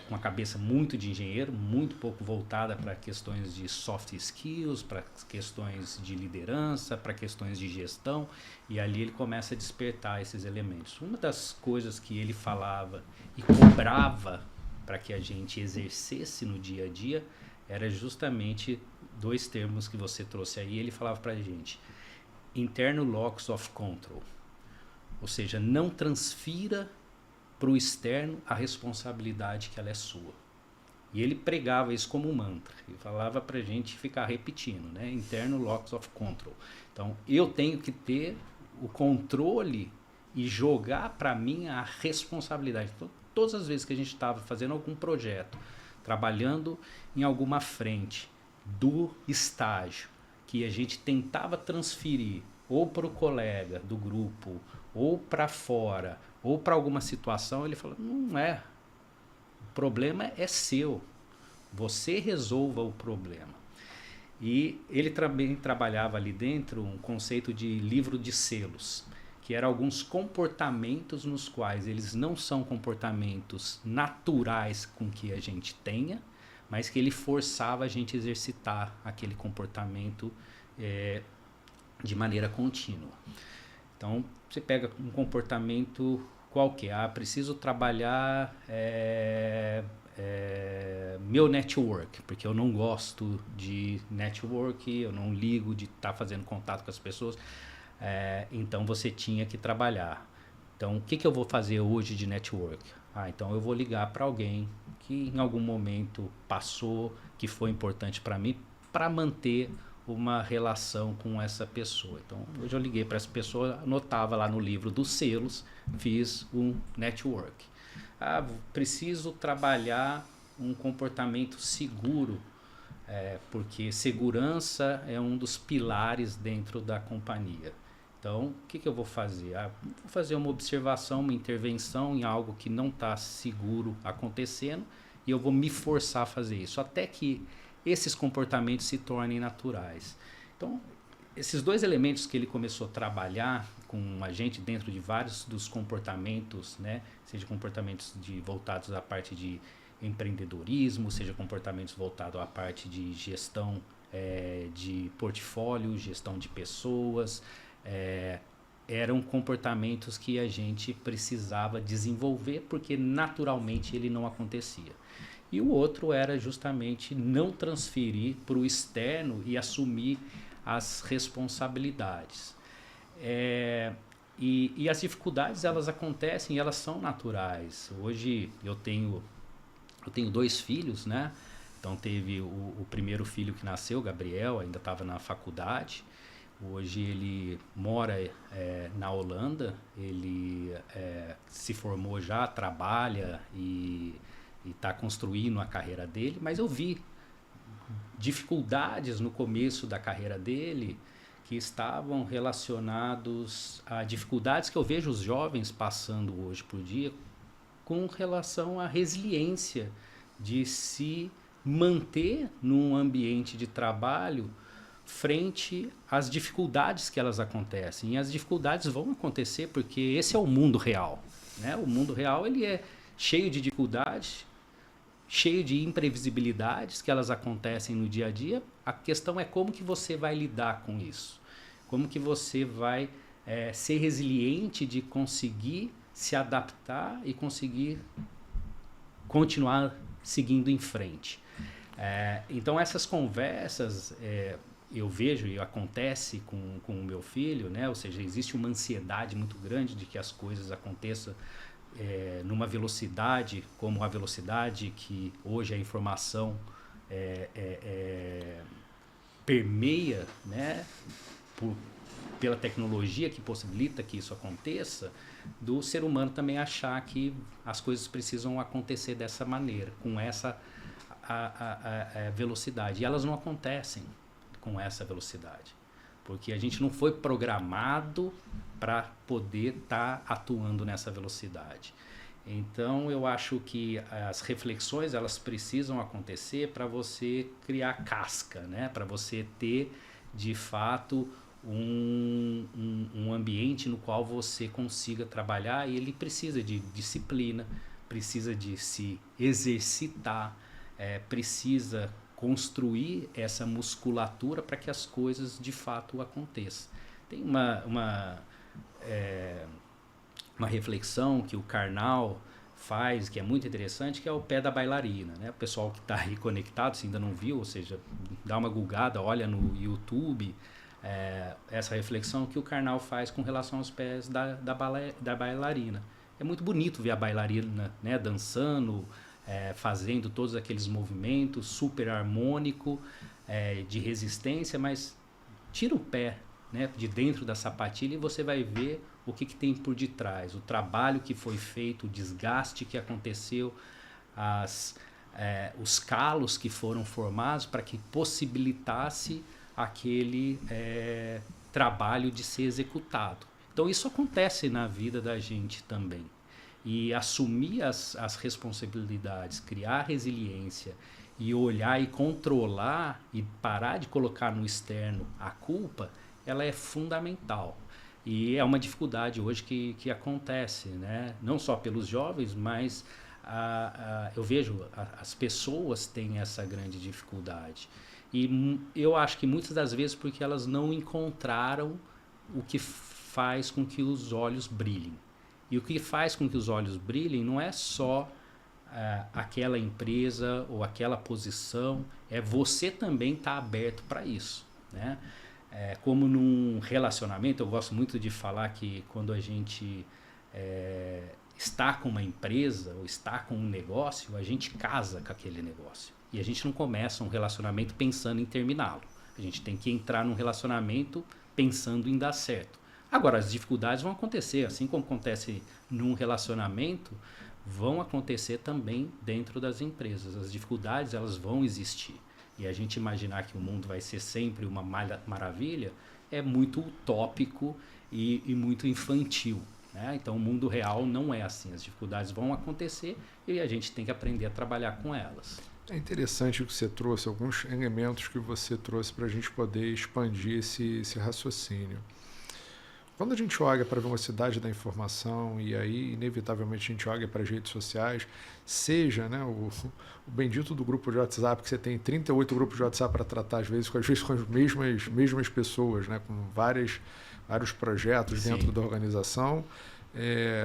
com a cabeça muito de engenheiro, muito pouco voltada para questões de soft skills, para questões de liderança, para questões de gestão, e ali ele começa a despertar esses elementos. Uma das coisas que ele falava e cobrava para que a gente exercesse no dia a dia era justamente dois termos que você trouxe aí. Ele falava para a gente: internal locus of control, ou seja, não transfira para o externo a responsabilidade que ela é sua. E ele pregava isso como um mantra. Ele falava para a gente ficar repetindo, né? Internal locus of control. Então, eu tenho que ter o controle e jogar para mim a responsabilidade. Então, todas as vezes que a gente estava fazendo algum projeto, trabalhando em alguma frente do estágio, que a gente tentava transferir ou para o colega do grupo, ou para fora, ou para alguma situação, ele falou: não é, o problema é seu, você resolva o problema. E ele também trabalhava ali dentro um conceito de livro de selos, que eram alguns comportamentos nos quais eles não são comportamentos naturais com que a gente tenha, mas que ele forçava a gente a exercitar aquele comportamento de maneira contínua. Então, você pega um comportamento Qual que é? Preciso trabalhar meu network, porque eu não gosto de network, eu não ligo de estar fazendo contato com as pessoas. Então você tinha que trabalhar. Então o que eu vou fazer hoje de network? Então eu vou ligar para alguém que em algum momento passou, que foi importante para mim, para manter uma relação com essa pessoa. Então hoje eu liguei para essa pessoa, anotava lá no livro dos selos, fiz um network. Preciso trabalhar um comportamento seguro, porque segurança é um dos pilares dentro da companhia. Então, o que eu vou fazer? Vou fazer uma observação, uma intervenção em algo que não está seguro acontecendo e eu vou me forçar a fazer isso, até que esses comportamentos se tornem naturais. Então, esses dois elementos que ele começou a trabalhar com a gente dentro de vários dos comportamentos, né? Seja comportamentos voltados à parte de empreendedorismo, seja comportamentos voltados à parte de gestão de portfólio, gestão de pessoas, eram comportamentos que a gente precisava desenvolver porque naturalmente ele não acontecia. E o outro era justamente não transferir para o externo e assumir as responsabilidades. E as dificuldades, elas acontecem, elas são naturais. Hoje eu tenho 2 filhos, né? Então teve o primeiro filho que nasceu, Gabriel, ainda estava na faculdade. Hoje ele mora na Holanda, ele se formou já, trabalha e está construindo a carreira dele, mas eu vi dificuldades no começo da carreira dele que estavam relacionados a dificuldades que eu vejo os jovens passando hoje por dia com relação à resiliência de se manter num ambiente de trabalho frente às dificuldades que elas acontecem. E as dificuldades vão acontecer porque esse é o mundo real, né? O mundo real ele é cheio de dificuldades, cheio de imprevisibilidades que elas acontecem no dia a dia. A questão é como que você vai lidar com isso. Como que você vai ser resiliente de conseguir se adaptar e conseguir continuar seguindo em frente. Então essas conversas eu vejo e acontece com o meu filho, né? Ou seja, existe uma ansiedade muito grande de que as coisas aconteçam numa velocidade como a velocidade que hoje a informação permeia, né? Pela tecnologia que possibilita que isso aconteça, do ser humano também achar que as coisas precisam acontecer dessa maneira, com essa velocidade. E elas não acontecem com essa velocidade, porque a gente não foi programado para poder estar atuando nessa velocidade. Então eu acho que as reflexões elas precisam acontecer para você criar casca, né? Para você ter de fato um ambiente no qual você consiga trabalhar, e ele precisa de disciplina, precisa de se exercitar, precisa construir essa musculatura para que as coisas de fato aconteçam. Tem uma reflexão que o Karnal faz, que é muito interessante, que é o pé da bailarina, né? O pessoal que está aí conectado, se ainda não viu, ou seja, dá uma googada, olha no YouTube, essa reflexão que o Karnal faz com relação aos pés da bailarina. É muito bonito ver a bailarina, né, dançando, fazendo todos aqueles movimentos super harmônico, de resistência, mas tira o pé, né, de dentro da sapatilha e você vai ver o que tem por detrás, o trabalho que foi feito, o desgaste que aconteceu, os calos que foram formados para que possibilitasse aquele trabalho de ser executado. Então isso acontece na vida da gente também. E assumir as responsabilidades, criar resiliência e olhar e controlar e parar de colocar no externo a culpa, ela é fundamental. E é uma dificuldade hoje que acontece, né? Não só pelos jovens, mas eu vejo as pessoas têm essa grande dificuldade. E eu acho que muitas das vezes porque elas não encontraram o que faz com que os olhos brilhem. E o que faz com que os olhos brilhem não é só aquela empresa ou aquela posição, é você também estar aberto para isso, né? Como num relacionamento, eu gosto muito de falar que quando a gente está com uma empresa ou está com um negócio, a gente casa com aquele negócio. E a gente não começa um relacionamento pensando em terminá-lo. A gente tem que entrar num relacionamento pensando em dar certo. Agora, as dificuldades vão acontecer, assim como acontece num relacionamento, vão acontecer também dentro das empresas. As dificuldades, elas vão existir. E a gente imaginar que o mundo vai ser sempre uma maravilha é muito utópico e muito infantil, né? Então, o mundo real não é assim. As dificuldades vão acontecer e a gente tem que aprender a trabalhar com elas. É interessante o que você trouxe, alguns elementos que você trouxe para a gente poder expandir esse raciocínio. Quando a gente olha para a velocidade da informação e aí, inevitavelmente, a gente olha para as redes sociais, seja, né, o bendito do grupo de WhatsApp, que você tem 38 grupos de WhatsApp para tratar, às vezes com as mesmas pessoas, né, com vários projetos Sim. dentro da organização,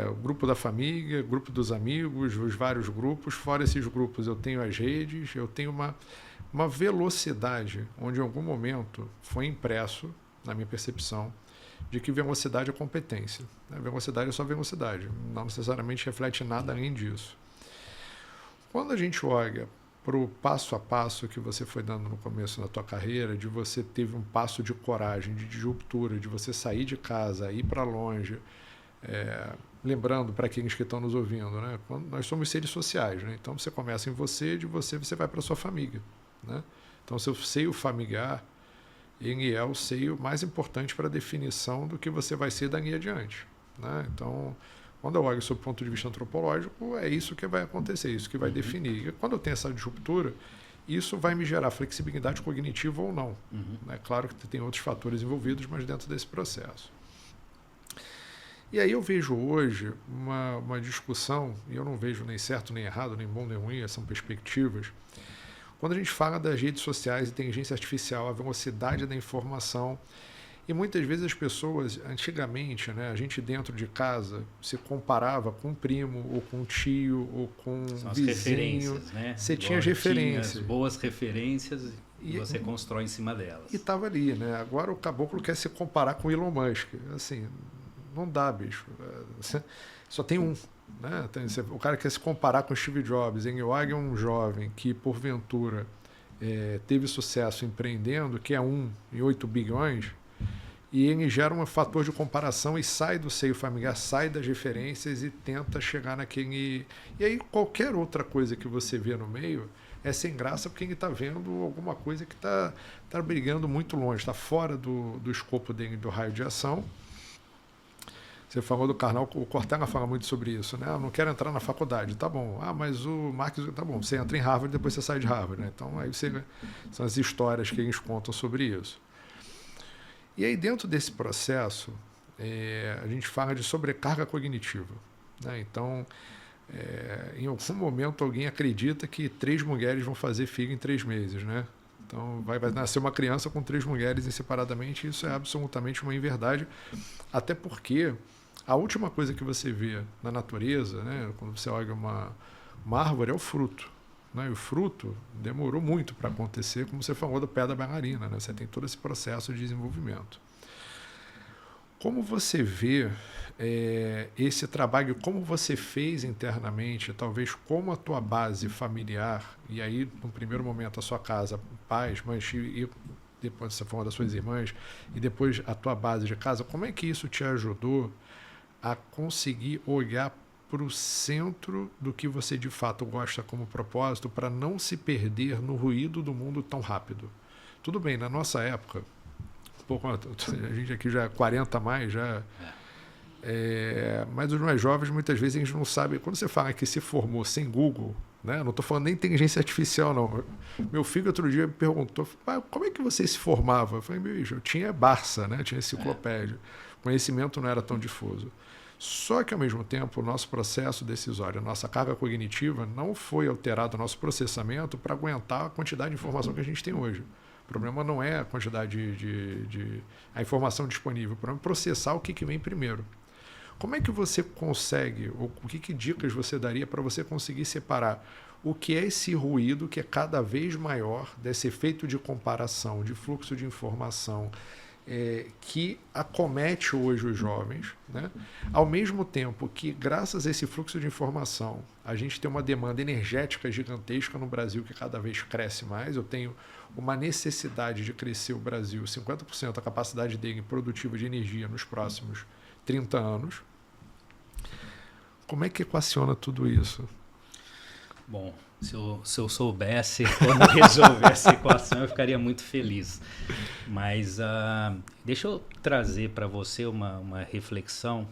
o grupo da família, grupo dos amigos, os vários grupos. Fora esses grupos, eu tenho as redes, eu tenho uma velocidade onde, em algum momento, foi impresso, na minha percepção, de que velocidade é competência. Velocidade é só velocidade, não necessariamente reflete nada além disso. Quando a gente olha para o passo a passo que você foi dando no começo da tua carreira, de você teve um passo de coragem, de ruptura, de você sair de casa, ir para longe, lembrando para aqueles que estão nos ouvindo, né? Nós somos seres sociais, né? Então você começa em você, de você vai para a sua família, né? Então seu seio familiar, ele é o seio mais importante para a definição do que você vai ser daqui adiante, né? Então, quando eu olho sob o ponto de vista antropológico, é isso que vai acontecer, isso que vai definir. E quando eu tenho essa disruptura, isso vai me gerar flexibilidade cognitiva ou não. É claro que tem outros fatores envolvidos, mas dentro desse processo. E aí eu vejo hoje uma discussão, e eu não vejo nem certo nem errado, nem bom nem ruim, são perspectivas. Quando a gente fala das redes sociais, inteligência artificial, a velocidade da informação, e muitas vezes as pessoas, antigamente, né, a gente dentro de casa se comparava com um primo, ou com um tio, ou com um São as vizinho. referências, né? Você tinha as referências. Tinha as boas referências e você constrói em cima delas. E estava ali, né? Agora o caboclo quer se comparar com o Elon Musk. Assim, não dá, bicho. Só tem um. Né? O cara quer se comparar com o Steve Jobs. Ele olha um jovem que, porventura, teve sucesso empreendendo, que é 1 em 8 bilhões, e ele gera um fator de comparação e sai do seio familiar, sai das referências e tenta chegar naquele... E aí qualquer outra coisa que você vê no meio é sem graça, porque ele está vendo alguma coisa que está brigando muito longe, está fora do escopo dele, do raio de ação. Você falou do Karnal, o Cortella fala muito sobre isso, né? Eu não quero entrar na faculdade, tá bom. Mas o Marx, tá bom, você entra em Harvard, depois você sai de Harvard, né? Então, aí são as histórias que eles contam sobre isso. E aí, dentro desse processo, a gente fala de sobrecarga cognitiva, né? Então, em algum momento, alguém acredita que 3 mulheres vão fazer filho em 3 meses, né? Então, vai nascer uma criança com 3 mulheres separadamente, e isso é absolutamente uma inverdade, até porque a última coisa que você vê na natureza, né, quando você olha uma árvore, é o fruto, né? E o fruto demorou muito para acontecer, como você falou do pé da bailarina, né? Você tem todo esse processo de desenvolvimento. Como você vê esse trabalho, como você fez internamente, talvez como a tua base familiar, e aí, no primeiro momento, a sua casa, pais, mães, e depois você falou das suas irmãs, e depois a tua base de casa, como é que isso te ajudou a conseguir olhar para o centro do que você de fato gosta como propósito, para não se perder no ruído do mundo tão rápido? Tudo bem, na nossa época, a gente aqui já é 40 a mais, já... mas os mais jovens, muitas vezes, a gente não sabe. Quando você fala que se formou sem Google, né? Não estou falando nem inteligência artificial, não. Meu filho outro dia me perguntou, como é que você se formava? Eu falei, eu tinha Barça, né? Tinha enciclopédia. O conhecimento não era tão difuso. Só que, ao mesmo tempo, o nosso processo decisório, a nossa carga cognitiva não foi alterado, o nosso processamento, para aguentar a quantidade de informação que a gente tem hoje. O problema não é a quantidade a informação disponível, o problema é processar o que vem primeiro. Como é que você consegue, ou o que dicas você daria para você conseguir separar o que é esse ruído que é cada vez maior, desse efeito de comparação, de fluxo de informação, que acomete hoje os jovens, né? Ao mesmo tempo que, graças a esse fluxo de informação, a gente tem uma demanda energética gigantesca no Brasil que cada vez cresce mais. Eu tenho uma necessidade de crescer o Brasil 50% a capacidade dele produtiva de energia nos próximos 30 anos. Como é que equaciona tudo isso? Bom, se eu soubesse como resolver essa equação, eu ficaria muito feliz. Mas deixa eu trazer para você uma reflexão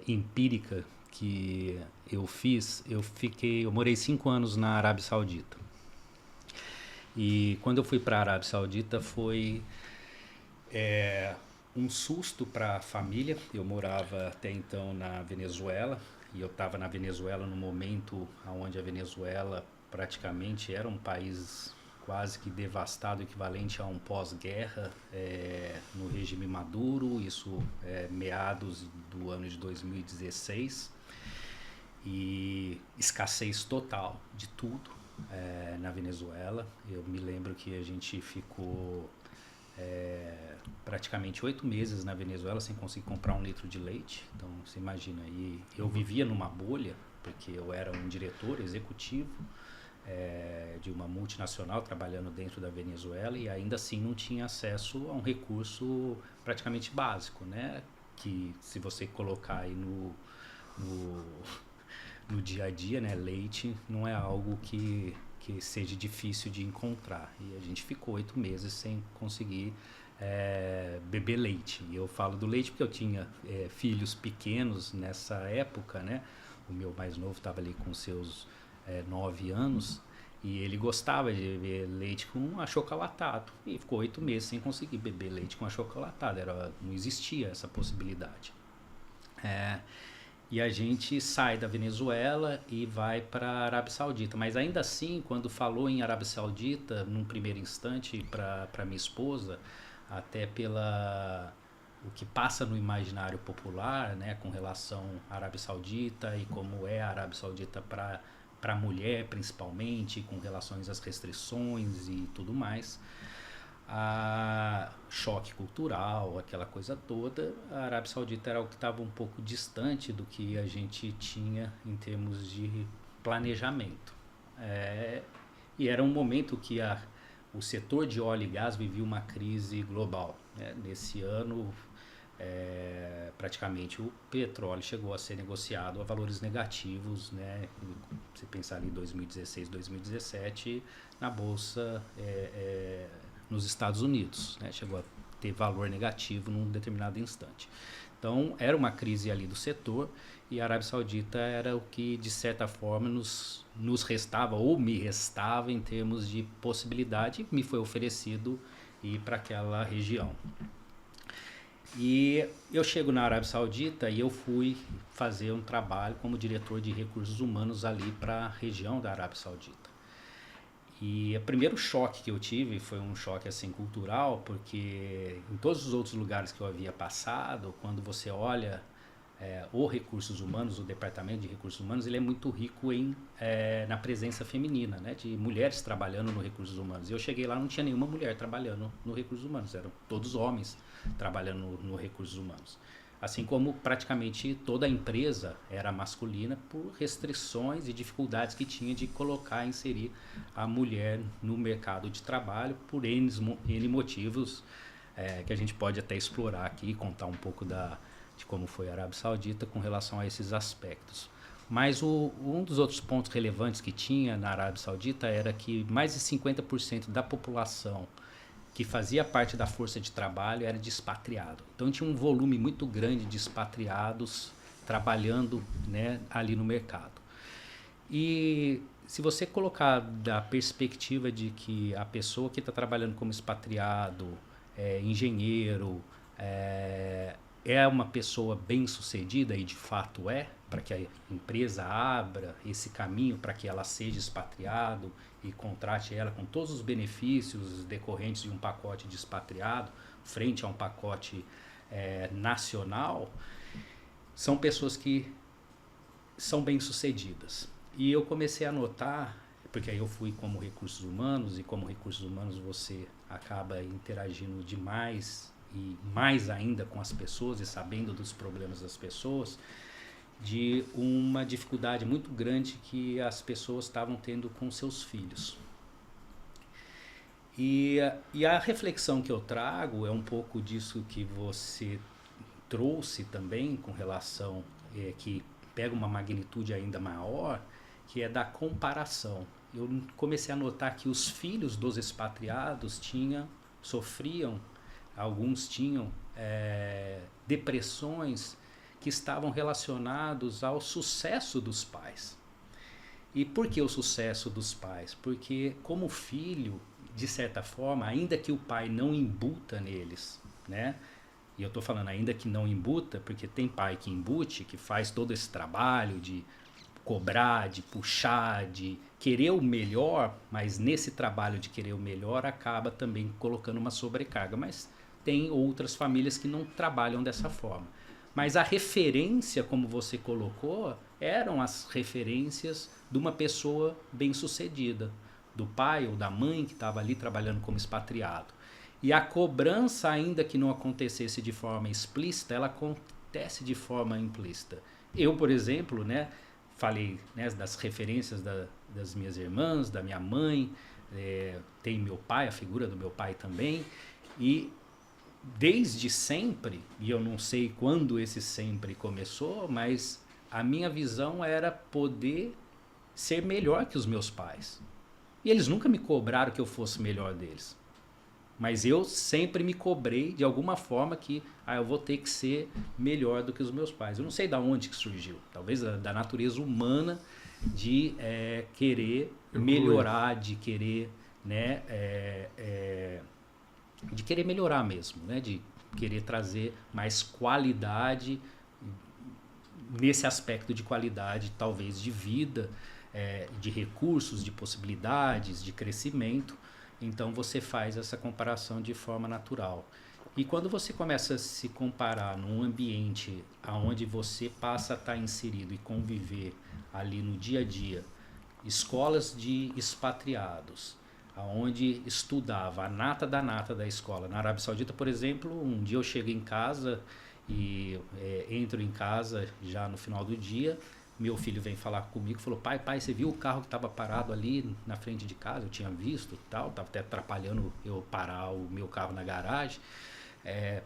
empírica que eu fiz. Eu morei 5 anos na Arábia Saudita. E quando eu fui para a Arábia Saudita foi um susto para a família. Eu morava até então na Venezuela. E eu estava na Venezuela no momento onde a Venezuela praticamente era um país quase que devastado, equivalente a um pós-guerra no regime Maduro, isso meados do ano de 2016. E escassez total de tudo na Venezuela. Eu me lembro que a gente ficou praticamente 8 meses na Venezuela sem conseguir comprar 1 litro de leite. Então você imagina, e eu vivia numa bolha porque eu era um diretor executivo de uma multinacional trabalhando dentro da Venezuela, e ainda assim não tinha acesso a um recurso praticamente básico, né? Que se você colocar aí no dia a dia, né, leite não é algo que seja difícil de encontrar. E a gente ficou 8 meses sem conseguir beber leite. E eu falo do leite porque eu tinha filhos pequenos nessa época, né? O meu mais novo estava ali com seus 9 anos e ele gostava de beber leite com achocolatado. E ficou 8 meses sem conseguir beber leite com achocolatado. Não existia essa possibilidade. E a gente sai da Venezuela e vai para a Arábia Saudita. Mas ainda assim, quando falou em Arábia Saudita, num primeiro instante, para minha esposa, até o que passa no imaginário popular, né, com relação à Arábia Saudita e como é a Arábia Saudita para a mulher, principalmente, com relações às restrições e tudo mais, choque cultural, aquela coisa toda. A Arábia Saudita era algo que estava um pouco distante do que a gente tinha em termos de planejamento. E era um momento que o setor de óleo e gás vivia uma crise global, né? Nesse ano, praticamente o petróleo chegou a ser negociado a valores negativos, né? Se pensar ali em 2016, 2017, na bolsa nos Estados Unidos, né? Chegou a ter valor negativo num determinado instante. Então, era uma crise ali do setor, e a Arábia Saudita era o que, de certa forma, nos restava, ou me restava, em termos de possibilidade. Me foi oferecido ir para aquela região. E eu chego na Arábia Saudita e eu fui fazer um trabalho como diretor de recursos humanos ali para a região da Arábia Saudita. E o primeiro choque que eu tive foi um choque assim cultural, porque em todos os outros lugares que eu havia passado, quando você olha o recursos humanos, o departamento de recursos humanos, ele é muito rico na presença feminina, né, de mulheres trabalhando no recursos humanos. E eu cheguei lá, não tinha nenhuma mulher trabalhando no recursos humanos, eram todos homens trabalhando no recursos humanos. Assim como praticamente toda a empresa era masculina, por restrições e dificuldades que tinha de inserir a mulher no mercado de trabalho, por N motivos que a gente pode até explorar aqui e contar um pouco de como foi a Arábia Saudita com relação a esses aspectos. Mas um dos outros pontos relevantes que tinha na Arábia Saudita era que mais de 50% da população que fazia parte da força de trabalho era de expatriado. Então tinha um volume muito grande de expatriados trabalhando, né, ali no mercado. E se você colocar da perspectiva de que a pessoa que está trabalhando como expatriado, engenheiro, é uma pessoa bem-sucedida, e de fato para que a empresa abra esse caminho para que ela seja expatriado e contrate ela com todos os benefícios decorrentes de um pacote de expatriado frente a um pacote nacional, são pessoas que são bem-sucedidas. E eu comecei a notar, porque aí eu fui como recursos humanos, e como recursos humanos você acaba interagindo demais e mais ainda com as pessoas e sabendo dos problemas das pessoas, de uma dificuldade muito grande que as pessoas estavam tendo com seus filhos. E a reflexão que eu trago é um pouco disso que você trouxe também, com relação que pega uma magnitude ainda maior, que é da comparação. Eu comecei a notar que os filhos dos expatriados sofriam, alguns tinham depressões que estavam relacionados ao sucesso dos pais. E por que o sucesso dos pais? Porque como filho, de certa forma, ainda que o pai não embuta neles, né? E eu estou falando ainda que não embuta, porque tem pai que embute, que faz todo esse trabalho de cobrar, de puxar, de querer o melhor, mas nesse trabalho de querer o melhor acaba também colocando uma sobrecarga. Mas tem outras famílias que não trabalham dessa forma. Mas a referência, como você colocou, eram as referências de uma pessoa bem-sucedida, do pai ou da mãe que estava ali trabalhando como expatriado. E a cobrança, ainda que não acontecesse de forma explícita, ela acontece de forma implícita. Eu, por exemplo, né, falei, né, das referências das minhas irmãs, da minha mãe, tem meu pai, a figura do meu pai também, e desde sempre, e eu não sei quando esse sempre começou, mas a minha visão era poder ser melhor que os meus pais. E eles nunca me cobraram que eu fosse melhor deles. Mas eu sempre me cobrei de alguma forma que eu vou ter que ser melhor do que os meus pais. Eu não sei de onde que surgiu. Talvez da natureza humana de querer melhorar, de querer, né, de querer melhorar mesmo, né, de querer trazer mais qualidade nesse aspecto de qualidade, talvez de vida, de recursos, de possibilidades, de crescimento. Então você faz essa comparação de forma natural. E quando você começa a se comparar num ambiente onde você passa a estar inserido e conviver ali no dia a dia, escolas de expatriados, onde estudava a nata da escola. Na Arábia Saudita, por exemplo, um dia eu chego em casa e entro em casa já no final do dia, meu filho vem falar comigo, falou, pai, você viu o carro que estava parado ali na frente de casa? Eu tinha visto, tal, estava até atrapalhando eu parar o meu carro na garagem.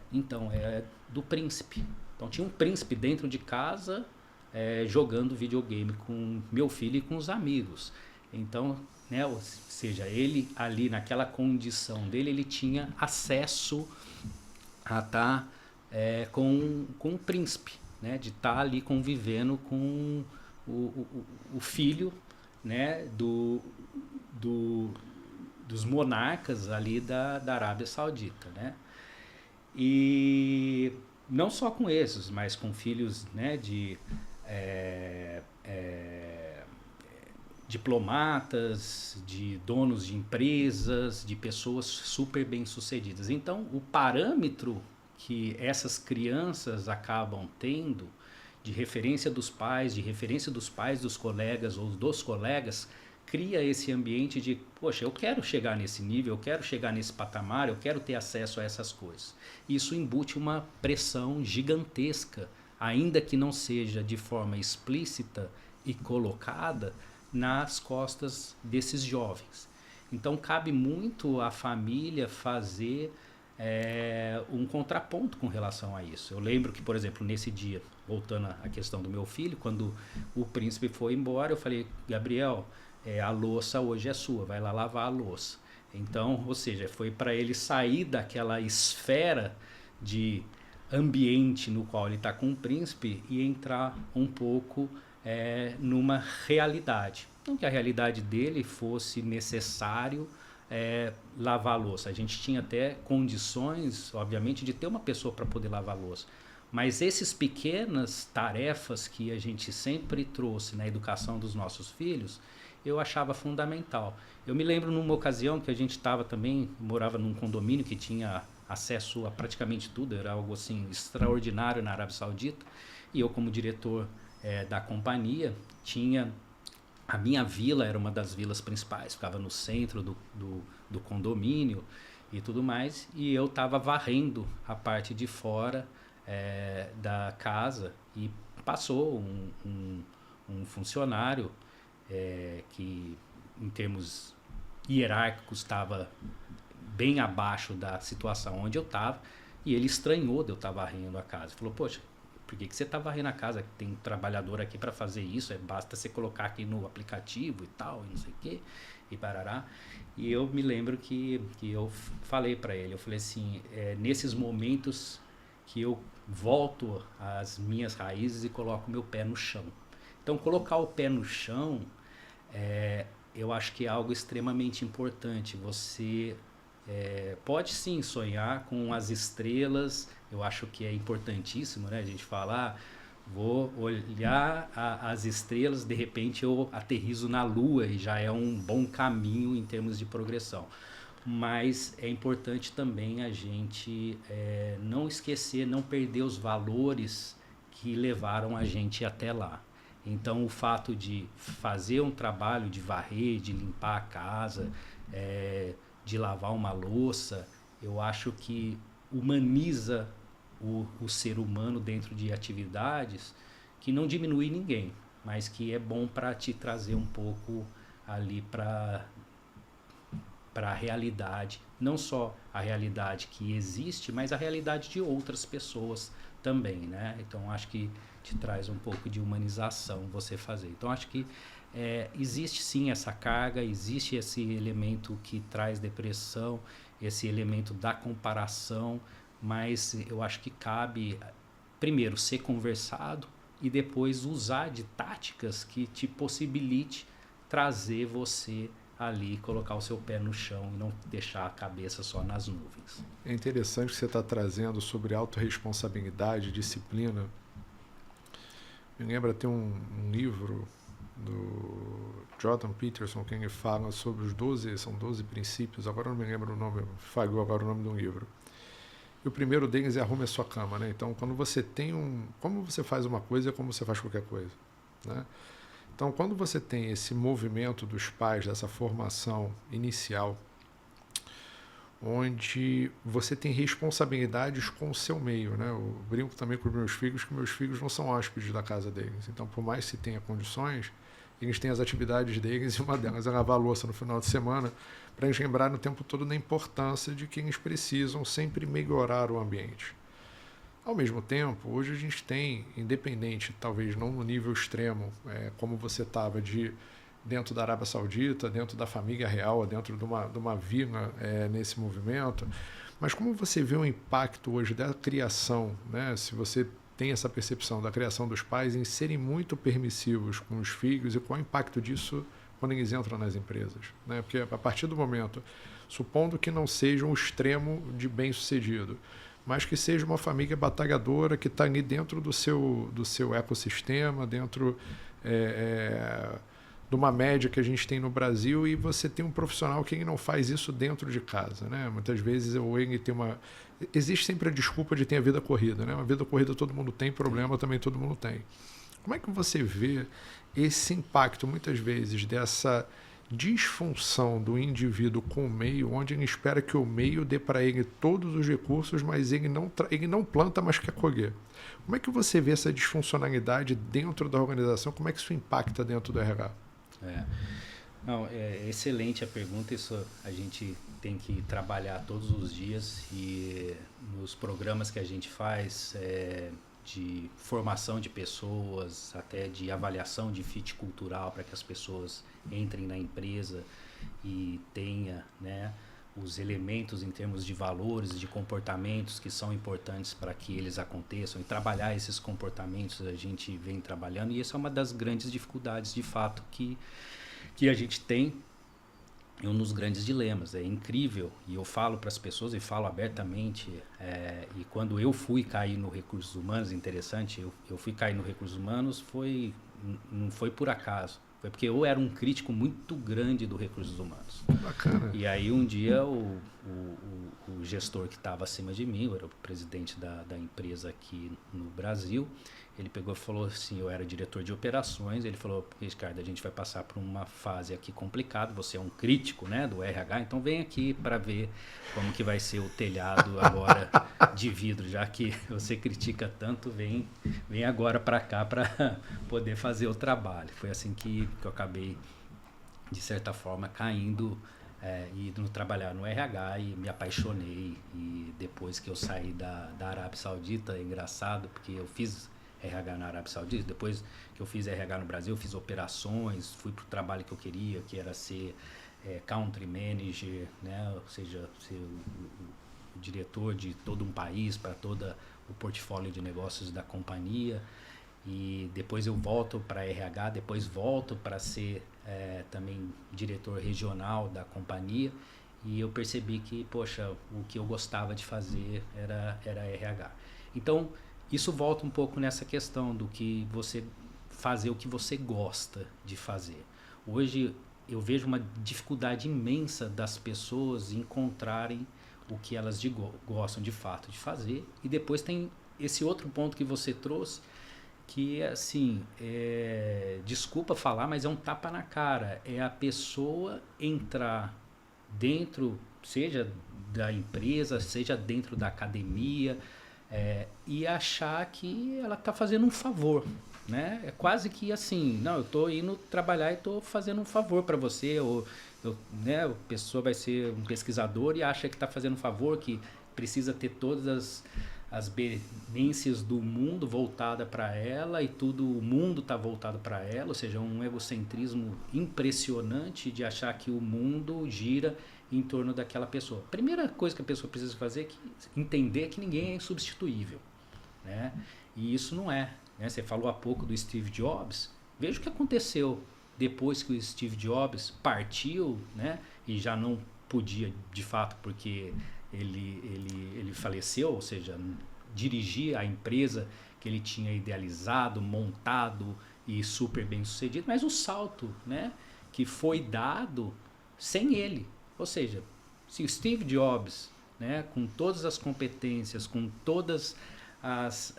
Então, é do príncipe. Então tinha um príncipe dentro de casa jogando videogame com meu filho e com os amigos. Então, né, ou seja, ele ali naquela condição dele, ele tinha acesso a estar com o príncipe, né, de estar ali convivendo com o filho, né, dos monarcas ali da Arábia Saudita, né? E não só com esses, mas com filhos, né, de diplomatas, de donos de empresas, de pessoas super bem-sucedidas. Então, o parâmetro que essas crianças acabam tendo de referência dos pais, dos colegas ou dos colegas, cria esse ambiente de, poxa, eu quero chegar nesse nível, eu quero chegar nesse patamar, eu quero ter acesso a essas coisas. Isso embute uma pressão gigantesca, ainda que não seja de forma explícita e colocada nas costas desses jovens. Então cabe muito à família fazer um contraponto com relação a isso. Eu lembro que, por exemplo, nesse dia, voltando à questão do meu filho, quando o príncipe foi embora, eu falei, Gabriel, a louça hoje é sua, vai lá lavar a louça. Então, ou seja, foi para ele sair daquela esfera de ambiente no qual ele está com o príncipe e entrar um pouco numa realidade. Não que a realidade dele fosse necessário lavar a louça. A gente tinha até condições, obviamente, de ter uma pessoa para poder lavar a louça. Mas essas pequenas tarefas que a gente sempre trouxe na educação dos nossos filhos, eu achava fundamental. Eu me lembro numa ocasião que a gente morava num condomínio que tinha acesso a praticamente tudo, era algo assim extraordinário na Arábia Saudita. E eu, como diretor da companhia, tinha... A minha vila era uma das vilas principais, ficava no centro do condomínio e tudo mais, e eu estava varrendo a parte de fora da casa e passou um funcionário que, em termos hierárquicos, estava bem abaixo da situação onde eu estava, e ele estranhou de eu estar varrendo a casa. Falou, poxa, por que você está varrendo a casa? Tem um trabalhador aqui para fazer isso, basta você colocar aqui no aplicativo e tal, e não sei o quê, e parará. E eu me lembro que eu falei para ele, eu falei assim, nesses momentos que eu volto às minhas raízes e coloco meu pé no chão. Então, colocar o pé no chão, eu acho que é algo extremamente importante. Você pode sim sonhar com as estrelas, eu acho que é importantíssimo, né? A gente falar, vou olhar as estrelas, de repente eu aterrizo na Lua e já é um bom caminho em termos de progressão. Mas é importante também a gente não esquecer, não perder os valores que levaram a gente até lá. Então, o fato de fazer um trabalho de varrer, de limpar a casa, de lavar uma louça, eu acho que humaniza o ser humano dentro de atividades que não diminui ninguém, mas que é bom para te trazer um pouco ali para a realidade, não só a realidade que existe, mas a realidade de outras pessoas também, né? Então, acho que te traz um pouco de humanização você fazer. Então, acho que existe sim essa carga, existe esse elemento que traz depressão, esse elemento da comparação, mas eu acho que cabe, primeiro, ser conversado e depois usar de táticas que te possibilite trazer você ali, colocar o seu pé no chão e não deixar a cabeça só nas nuvens. É interessante que você está trazendo sobre autorresponsabilidade, disciplina. Me lembra, tem um livro do Jordan Peterson, que ele fala sobre são 12 princípios, agora não me lembro o nome, falhou agora o nome do livro. E o primeiro deles é arrume a sua cama, né? Então, quando você tem como você faz uma coisa é como você faz qualquer coisa, né? Então, quando você tem esse movimento dos pais, dessa formação inicial, onde você tem responsabilidades com o seu meio, né? Eu brinco também com os meus filhos, que meus filhos não são hóspedes da casa deles. Então, por mais que tenha condições, eles têm as atividades deles, e uma delas é lavar a louça no final de semana, para eles lembrarem o tempo todo da importância de que eles precisam sempre melhorar o ambiente. Ao mesmo tempo, hoje a gente tem, independente, talvez não no nível extremo, como você estava dentro da Arábia Saudita, dentro da família real, dentro de uma vila nesse movimento, mas como você vê o impacto hoje da criação, né? Se você tem essa percepção da criação dos pais em serem muito permissivos com os filhos e qual o impacto disso quando eles entram nas empresas, né? Porque a partir do momento, supondo que não seja um extremo de bem-sucedido, mas que seja uma família batalhadora que está ali dentro do seu ecossistema, dentro de uma média que a gente tem no Brasil, e você tem um profissional que não faz isso dentro de casa, né? Muitas vezes ele tem existe sempre a desculpa de ter a vida corrida, né? Uma vida corrida todo mundo tem, problema também todo mundo tem. Como é que você vê esse impacto, muitas vezes, dessa disfunção do indivíduo com o meio, onde ele espera que o meio dê para ele todos os recursos, mas ele não planta, mas quer colher? Como é que você vê essa disfuncionalidade dentro da organização? Como é que isso impacta dentro do RH? Não, é excelente a pergunta. Isso a gente tem que trabalhar todos os dias, e nos programas que a gente faz de formação de pessoas, até de avaliação de fit cultural, para que as pessoas entrem na empresa e tenha, né, os elementos em termos de valores, de comportamentos que são importantes para que eles aconteçam, e trabalhar esses comportamentos a gente vem trabalhando, e isso é uma das grandes dificuldades de fato que a gente tem, um dos grandes dilemas. É incrível, e eu falo para as pessoas e falo abertamente, e quando eu fui cair no recursos humanos, interessante, eu fui cair no recursos humanos, não foi por acaso, foi porque eu era um crítico muito grande do recursos humanos. Bacana. E aí um dia o gestor que estava acima de mim, eu era o presidente da empresa aqui no Brasil, ele pegou e falou assim, eu era diretor de operações, ele falou, Ricardo, a gente vai passar por uma fase aqui complicada, você é um crítico, né, do RH, então vem aqui para ver como que vai ser o telhado agora de vidro, já que você critica tanto, vem agora para cá para poder fazer o trabalho. Foi assim que eu acabei, de certa forma, caindo e indo trabalhar no RH e me apaixonei. E depois que eu saí da Arábia Saudita, é engraçado, porque eu fiz RH na Arábia Saudita, depois que eu fiz RH no Brasil, eu fiz operações, fui para o trabalho que eu queria, que era ser country manager, né? Ou seja, ser o diretor de todo um país para todo o portfólio de negócios da companhia. E depois eu volto para RH, depois volto para ser também diretor regional da companhia, e eu percebi que, poxa, o que eu gostava de fazer era RH. Então, isso volta um pouco nessa questão do que você fazer o que você gosta de fazer. Hoje eu vejo uma dificuldade imensa das pessoas encontrarem o que elas gostam de fato de fazer, e depois tem esse outro ponto que você trouxe, que assim, desculpa falar, mas é um tapa na cara. É a pessoa entrar dentro, seja da empresa, seja dentro da academia, e achar que ela está fazendo um favor, né? É quase que assim, não, eu estou indo trabalhar e estou fazendo um favor para você, ou né, a pessoa vai ser um pesquisador e acha que está fazendo um favor, que precisa ter todas as benências do mundo voltada para ela, e tudo o mundo está voltado para ela, ou seja, um egocentrismo impressionante de achar que o mundo gira em torno daquela pessoa. A primeira coisa que a pessoa precisa fazer é entender que ninguém é insubstituível, né? E isso não é, né? Você falou há pouco do Steve Jobs, veja o que aconteceu depois que o Steve Jobs partiu, né? E já não podia de fato, porque ele faleceu, ou seja, dirigir a empresa que ele tinha idealizado, montado e super bem sucedido, mas o salto, né, que foi dado sem ele. Ou seja, se o Steve Jobs, né, com todas as competências, com todas as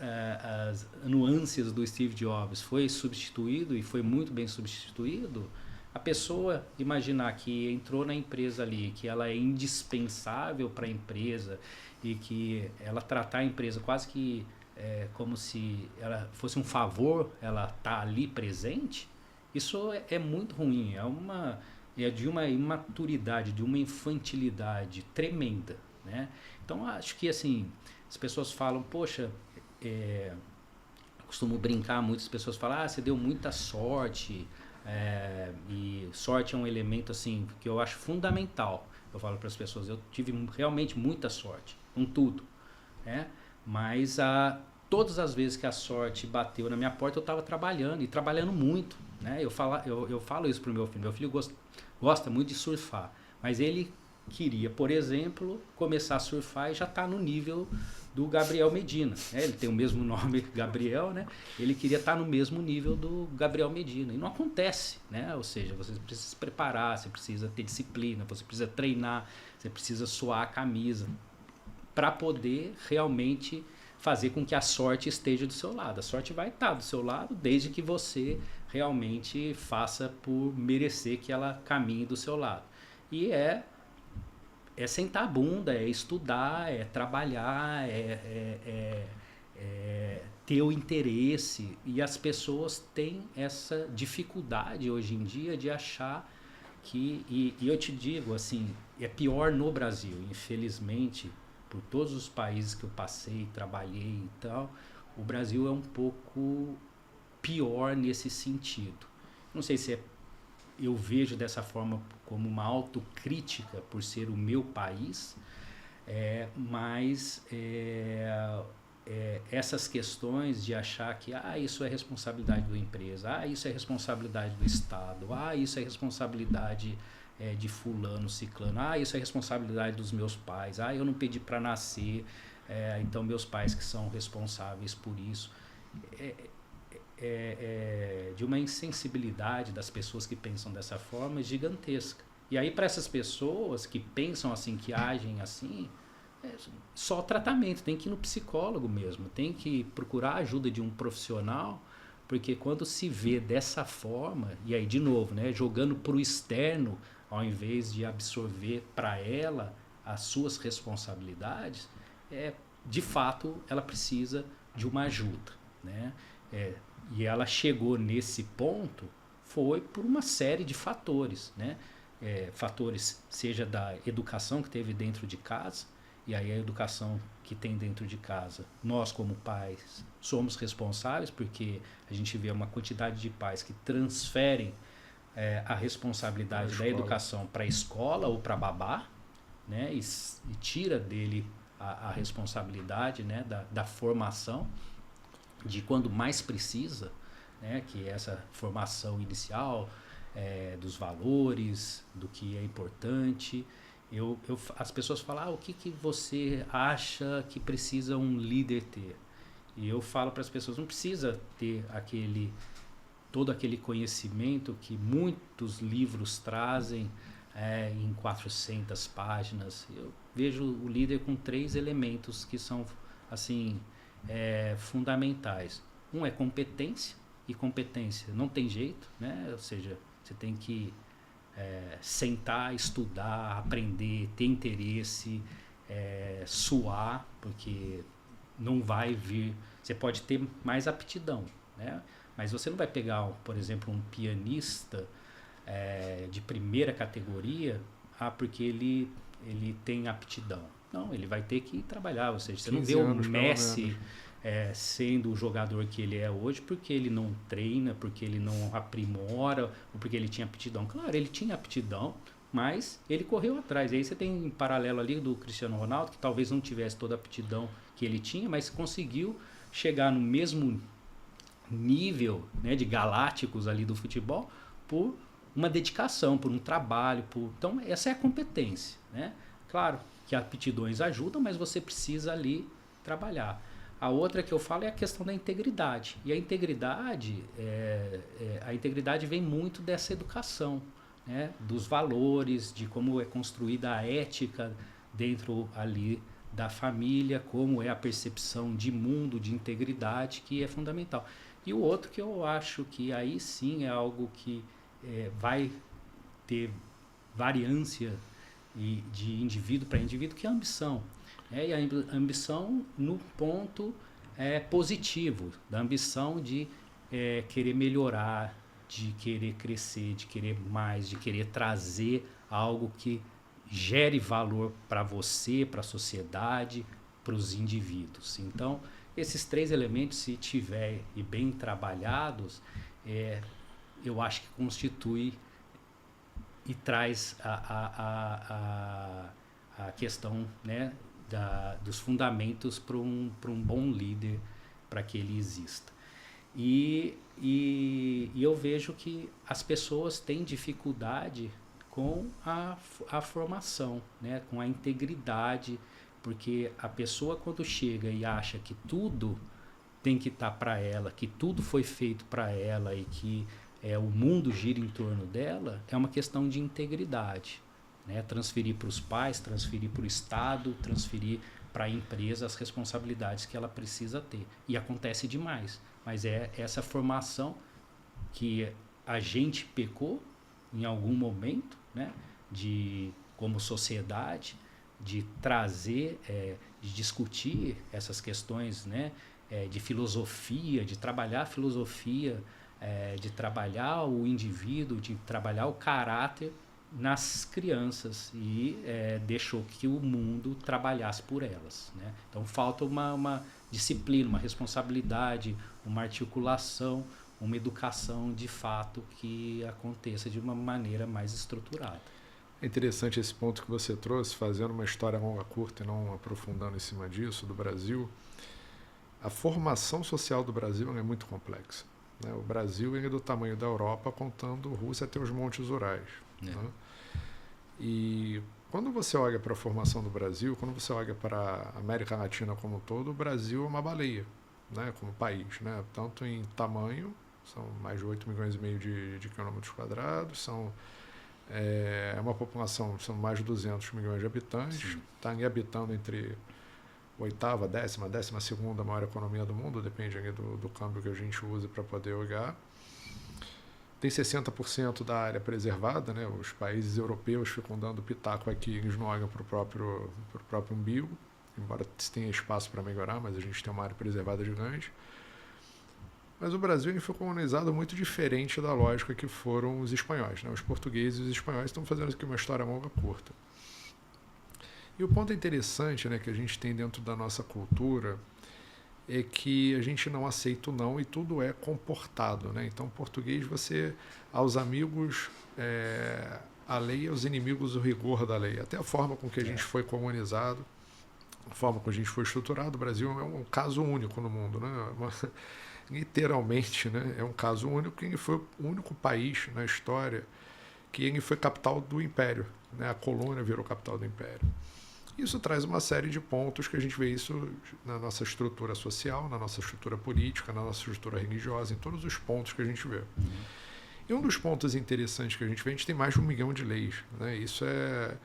nuances do Steve Jobs, foi substituído e foi muito bem substituído, a pessoa imaginar que entrou na empresa ali, que ela é indispensável para a empresa e que ela tratar a empresa quase que como se ela fosse um favor, ela tá ali presente, isso é muito ruim, é de uma imaturidade, de uma infantilidade tremenda, né? Então acho que assim, as pessoas falam, poxa, costumo brincar, muitas pessoas falam, você deu muita sorte. E sorte é um elemento assim que eu acho fundamental. Eu falo para as pessoas, eu tive realmente muita sorte com tudo, né? Mas todas as vezes que a sorte bateu na minha porta, eu estava trabalhando, e trabalhando muito, né? Eu falo isso pro meu filho gosta muito de surfar, mas ele queria, por exemplo, começar a surfar e já está no nível do Gabriel Medina, né? Ele tem o mesmo nome, Gabriel, né? Ele queria estar no mesmo nível do Gabriel Medina, e não acontece, né? Ou seja, você precisa se preparar, você precisa ter disciplina, você precisa treinar, você precisa suar a camisa para poder realmente fazer com que a sorte esteja do seu lado. A sorte vai estar do seu lado desde que você realmente faça por merecer que ela caminhe do seu lado. E é sentar a bunda, é estudar, é trabalhar, ter o interesse. E as pessoas têm essa dificuldade hoje em dia de achar que... E eu te digo, assim, é pior no Brasil, infelizmente, por todos os países que eu passei, trabalhei e tal, o Brasil é um pouco pior nesse sentido. Não sei se eu vejo dessa forma como uma autocrítica por ser o meu país, mas essas questões de achar que isso é responsabilidade da empresa, isso é responsabilidade do Estado, isso é responsabilidade de fulano, ciclano, isso é responsabilidade dos meus pais, eu não pedi para nascer, então meus pais que são responsáveis por isso. De uma insensibilidade das pessoas que pensam dessa forma gigantesca. E aí, para essas pessoas que pensam assim, que agem assim, só tratamento, tem que ir no psicólogo mesmo, tem que procurar a ajuda de um profissional, porque quando se vê dessa forma, e aí de novo, né, jogando para o externo, ao invés de absorver para ela as suas responsabilidades, de fato ela precisa de uma ajuda, né? E ela chegou nesse ponto foi por uma série de fatores, né? Fatores seja da educação que teve dentro de casa, e aí a educação que tem dentro de casa, nós como pais somos responsáveis, porque a gente vê uma quantidade de pais que transferem a responsabilidade da educação para a escola ou para babá, né? E tira dele a responsabilidade, né? da formação, de quando mais precisa, né? Que é essa formação inicial, dos valores, do que é importante. As pessoas falam, o que você acha que precisa um líder ter? E eu falo para as pessoas, não precisa ter todo aquele conhecimento que muitos livros trazem em 400 páginas. Eu vejo o líder com 3 elementos que são assim fundamentais. Um é competência, e competência não tem jeito, né? Ou seja, você tem que sentar, estudar, aprender, ter interesse, suar, porque não vai vir. Você pode ter mais aptidão, né? Mas você não vai pegar, por exemplo, um pianista de primeira categoria, porque ele tem aptidão. Não, ele vai ter que trabalhar. Ou seja, você não vê o Messi sendo o jogador que ele é hoje porque ele não treina, porque ele não aprimora, ou porque ele tinha aptidão. Claro, ele tinha aptidão, mas ele correu atrás. E aí você tem um paralelo ali do Cristiano Ronaldo, que talvez não tivesse toda a aptidão que ele tinha, mas conseguiu chegar no mesmo nível, né, de galácticos ali do futebol por uma dedicação, por um trabalho. Então, essa é a competência, né? Claro que aptidões ajudam, mas você precisa ali trabalhar. A outra que eu falo é a questão da integridade. E a integridade vem muito dessa educação, né? Dos valores, de como é construída a ética dentro ali da família, como é a percepção de mundo, de integridade, que é fundamental. E o outro que eu acho que aí sim é algo que vai ter variância de indivíduo para indivíduo, que é a ambição. E a ambição no ponto positivo, da ambição de querer melhorar, de querer crescer, de querer mais, de querer trazer algo que gere valor para você, para a sociedade, para os indivíduos. Então, esses 3 elementos, se tiver e bem trabalhados, eu acho que constitui e traz a questão, né, dos fundamentos para um bom líder, para que ele exista. E eu vejo que as pessoas têm dificuldade com a formação, né, com a integridade, porque a pessoa, quando chega e acha que tudo tem que estar para ela, que tudo foi feito para ela e que o mundo gira em torno dela, é uma questão de integridade, né? Transferir para os pais, transferir para o Estado, transferir para a empresa as responsabilidades que ela precisa ter. E acontece demais, mas é essa formação que a gente pecou em algum momento, né? Como sociedade, de trazer, de discutir essas questões, né? De filosofia, de trabalhar a filosofia, de trabalhar o indivíduo, de trabalhar o caráter nas crianças e deixou que o mundo trabalhasse por elas, né? Então falta uma disciplina, uma responsabilidade, uma articulação, uma educação de fato que aconteça de uma maneira mais estruturada. É interessante esse ponto que você trouxe, fazendo uma história longa, curta e não aprofundando em cima disso, do Brasil. A formação social do Brasil é muito complexa, né? O Brasil é do tamanho da Europa, contando Rússia até os Montes Urais. Né? E quando você olha para a formação do Brasil, quando você olha para a América Latina como um todo, o Brasil é uma baleia, né? Como país, né? Tanto em tamanho, são mais de 8 milhões e meio de quilômetros quadrados, são É uma população, são mais de 200 milhões de habitantes, está habitando entre oitava, décima segunda maior economia do mundo, depende do câmbio que a gente usa para poder olhar. Tem 60% da área preservada, né? Os países europeus ficam dando pitaco aqui, eles não olham para o próprio umbigo, embora tenha espaço para melhorar, mas a gente tem uma área preservada gigante. Mas o Brasil ele foi colonizado muito diferente da lógica que foram os espanhóis, né? Os portugueses e os espanhóis estão fazendo aqui uma história longa curta. E o ponto interessante, né, que a gente tem dentro da nossa cultura é que a gente não aceita o não e tudo é comportado, né? Então, português, você, aos amigos, a lei, aos inimigos, o rigor da lei. Até a forma com que a gente foi colonizado, a forma como a gente foi estruturado. O Brasil é um caso único no mundo, né? Literalmente, né? É um caso único, que ele foi o único país na história que ele foi capital do Império, né? A colônia virou capital do Império. Isso traz uma série de pontos que a gente vê isso na nossa estrutura social, na nossa estrutura política, na nossa estrutura religiosa, em todos os pontos que a gente vê. E um dos pontos interessantes que a gente vê, a gente tem mais de 1 milhão de leis, né? Isso é...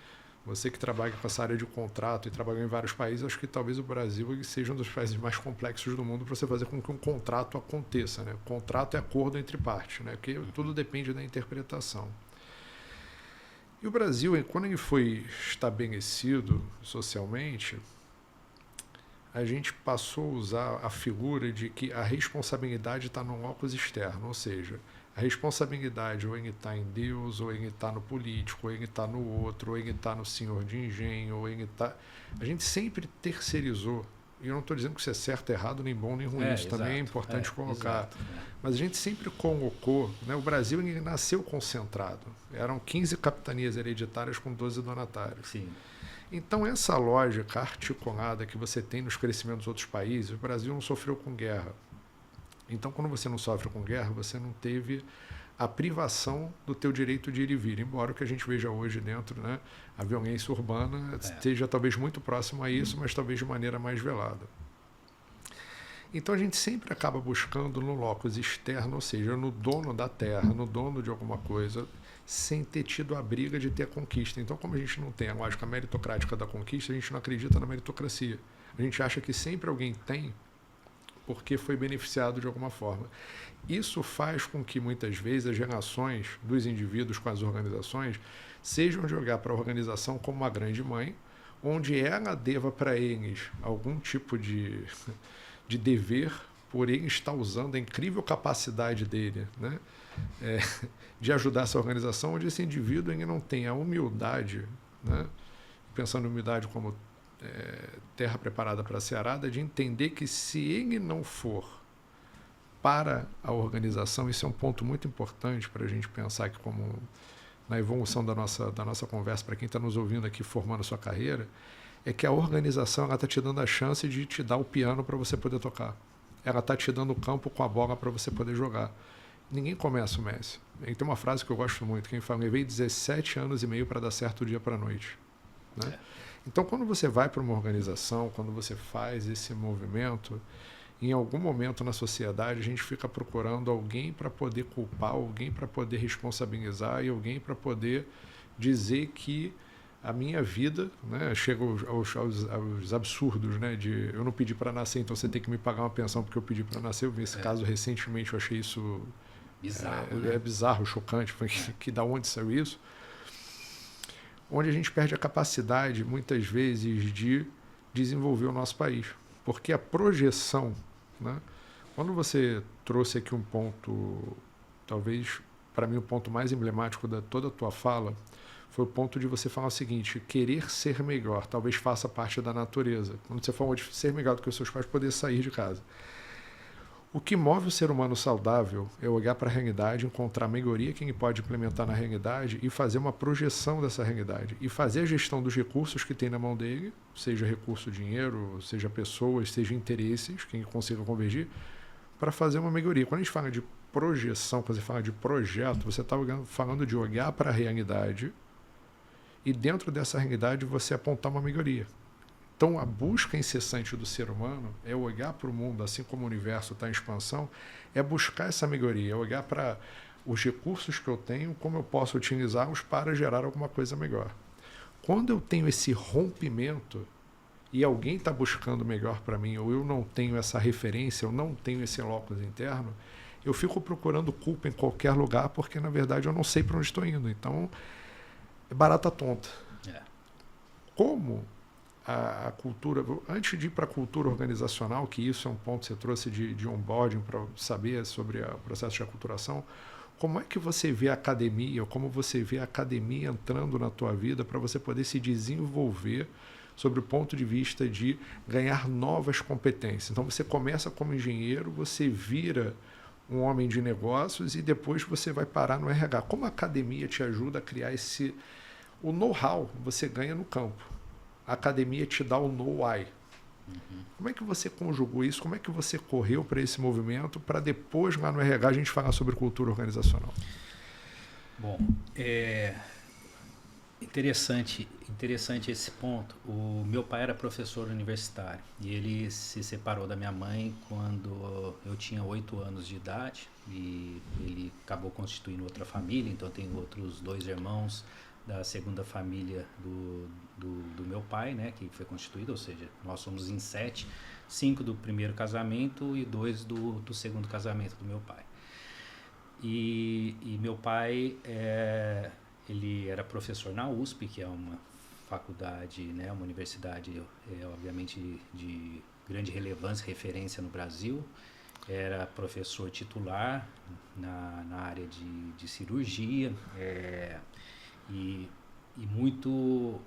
Você que trabalha com essa área de contrato e trabalhou em vários países, acho que talvez o Brasil seja um dos países mais complexos do mundo para você fazer com que um contrato aconteça, né? O contrato é acordo entre partes, né? Porque tudo depende da interpretação. E o Brasil, quando ele foi estabelecido socialmente, a gente passou a usar a figura de que a responsabilidade está no locus externo, ou seja, a responsabilidade ou ele está em Deus, ou ele está no político, ou ele está no outro, ou ele está no senhor de engenho, ou ele está... A gente sempre terceirizou. E eu não estou dizendo que isso é certo, errado, nem bom, nem ruim. Isso também é importante colocar. Mas a gente sempre colocou... Né, o Brasil ele nasceu concentrado. Eram 15 capitanias hereditárias com 12 donatários. Sim. Então, essa lógica articulada que você tem nos crescimentos dos outros países, o Brasil não sofreu com guerra. Então, quando você não sofre com guerra, você não teve a privação do teu direito de ir e vir. Embora o que a gente veja hoje dentro, né, a violência urbana esteja talvez muito próximo a isso, mas talvez de maneira mais velada. Então, a gente sempre acaba buscando no locus externo, ou seja, no dono da terra, no dono de alguma coisa, sem ter tido a briga de ter a conquista. Então, como a gente não tem a lógica meritocrática da conquista, a gente não acredita na meritocracia. A gente acha que sempre alguém tem porque foi beneficiado de alguma forma. Isso faz com que, muitas vezes, as relações dos indivíduos com as organizações sejam de olhar para a organização como uma grande mãe, onde ela deva para eles algum tipo de dever, por ele estar usando a incrível capacidade dele, né, de ajudar essa organização, onde esse indivíduo ele não tem a humildade, né, pensando em humildade como terra preparada para ser arada, de entender que se ele não for para a organização, isso é um ponto muito importante para a gente pensar aqui como na evolução da nossa conversa, para quem está nos ouvindo aqui formando a sua carreira, é que a organização está te dando a chance de te dar o piano para você poder tocar. Ela está te dando o campo com a bola para você poder jogar. Ninguém começa o Messi. E tem uma frase que eu gosto muito, quem fala, levei 17 anos e meio para dar certo do dia para a noite. Né? Então, quando você vai para uma organização, quando você faz esse movimento, em algum momento na sociedade a gente fica procurando alguém para poder culpar, alguém para poder responsabilizar e alguém para poder dizer que a minha vida, né, chega aos absurdos, né, de eu não pedi para nascer, então você tem que me pagar uma pensão porque eu pedi para nascer. Eu vi esse caso recentemente, eu achei isso bizarro, né? Bizarro, chocante, que da onde saiu isso? Onde a gente perde a capacidade, muitas vezes, de desenvolver o nosso país. Porque a projeção, né? Quando você trouxe aqui um ponto, talvez, para mim, o ponto mais emblemático de toda a tua fala, foi o ponto de você falar o seguinte, querer ser melhor, talvez faça parte da natureza. Quando você falou de ser melhor do que os seus pais, poder sair de casa. O que move o ser humano saudável é olhar para a realidade, encontrar a melhoria que ele pode implementar na realidade e fazer uma projeção dessa realidade. E fazer a gestão dos recursos que tem na mão dele, seja recurso, dinheiro, seja pessoas, seja interesses, que ele consiga convergir, para fazer uma melhoria. Quando a gente fala de projeção, quando você fala de projeto, você está falando de olhar para a realidade e dentro dessa realidade você apontar uma melhoria. Então, a busca incessante do ser humano é olhar para o mundo, assim como o universo está em expansão, é buscar essa melhoria, é olhar para os recursos que eu tenho, como eu posso utilizá-los para gerar alguma coisa melhor. Quando eu tenho esse rompimento e alguém está buscando melhor para mim, ou eu não tenho essa referência, eu não tenho esse locus interno, eu fico procurando culpa em qualquer lugar, porque na verdade eu não sei para onde estou indo. Então, é barata tonta. Como a cultura, antes de ir para a cultura organizacional, que isso é um ponto que você trouxe de onboarding para saber sobre o processo de aculturação, como é que você vê a academia, ou como você vê a academia entrando na tua vida para você poder se desenvolver sobre o ponto de vista de ganhar novas competências? Então você começa como engenheiro, você vira um homem de negócios e depois você vai parar no RH. Como a academia te ajuda a criar o know-how você ganha no campo. A academia te dá o know-why. Como é que você conjugou isso? Como é que você correu para esse movimento para depois lá no RH a gente falar sobre cultura organizacional? Bom, interessante esse ponto. O meu pai era professor universitário e ele se separou da minha mãe quando eu tinha 8 anos de idade e ele acabou constituindo outra família, então eu tenho outros 2 irmãos da segunda família do meu pai, né, que foi constituída, ou seja, nós somos em 7, 5 do primeiro casamento e 2 do segundo casamento do meu pai. E meu pai, ele era professor na USP, que é uma faculdade, né, uma universidade, obviamente, de grande relevância, referência no Brasil. Era professor titular na área de cirurgia, e muito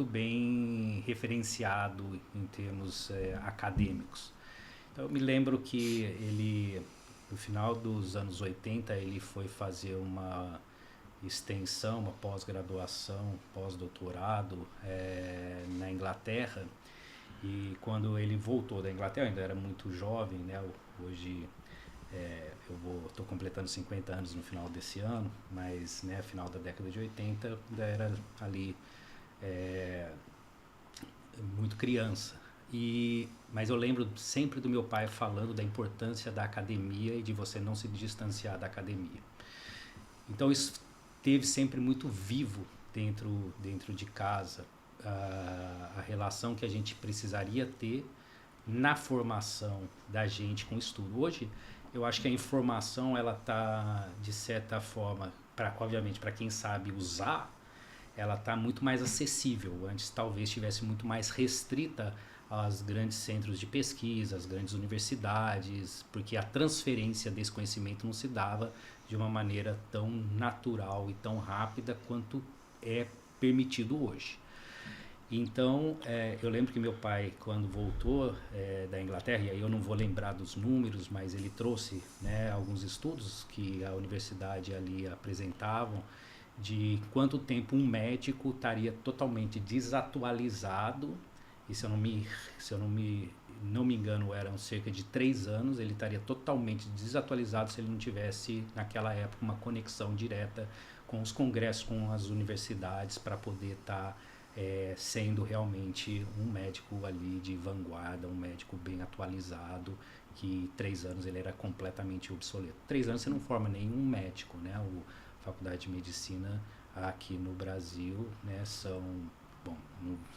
bem referenciado em termos acadêmicos. Então eu me lembro que ele, no final dos anos 80, ele foi fazer uma extensão, uma pós-graduação, pós-doutorado na Inglaterra, e quando ele voltou da Inglaterra, ainda era muito jovem, né? Hoje eu estou completando 50 anos no final desse ano, mas né, final da década de 80 ainda era ali muito criança. Mas eu lembro sempre do meu pai falando da importância da academia e de você não se distanciar da academia. Então isso esteve sempre muito vivo dentro de casa, a relação que a gente precisaria ter na formação da gente com o estudo. Hoje eu acho que a informação ela está, de certa forma, obviamente para quem sabe usar, ela está muito mais acessível. Antes talvez estivesse muito mais restrita aos grandes centros de pesquisa, às grandes universidades, porque a transferência desse conhecimento não se dava de uma maneira tão natural e tão rápida quanto é permitido hoje. Então, eu lembro que meu pai, quando voltou da Inglaterra, e aí eu não vou lembrar dos números, mas ele trouxe, né, alguns estudos que a universidade ali apresentavam de quanto tempo um médico estaria totalmente desatualizado, e se eu não me engano, eram cerca de 3 anos, ele estaria totalmente desatualizado se ele não tivesse, naquela época, uma conexão direta com os congressos, com as universidades, para poder estar sendo realmente um médico ali de vanguarda, um médico bem atualizado, que 3 anos ele era completamente obsoleto. 3 anos você não forma nenhum médico, né? A Faculdade de Medicina aqui no Brasil, né, são, bom,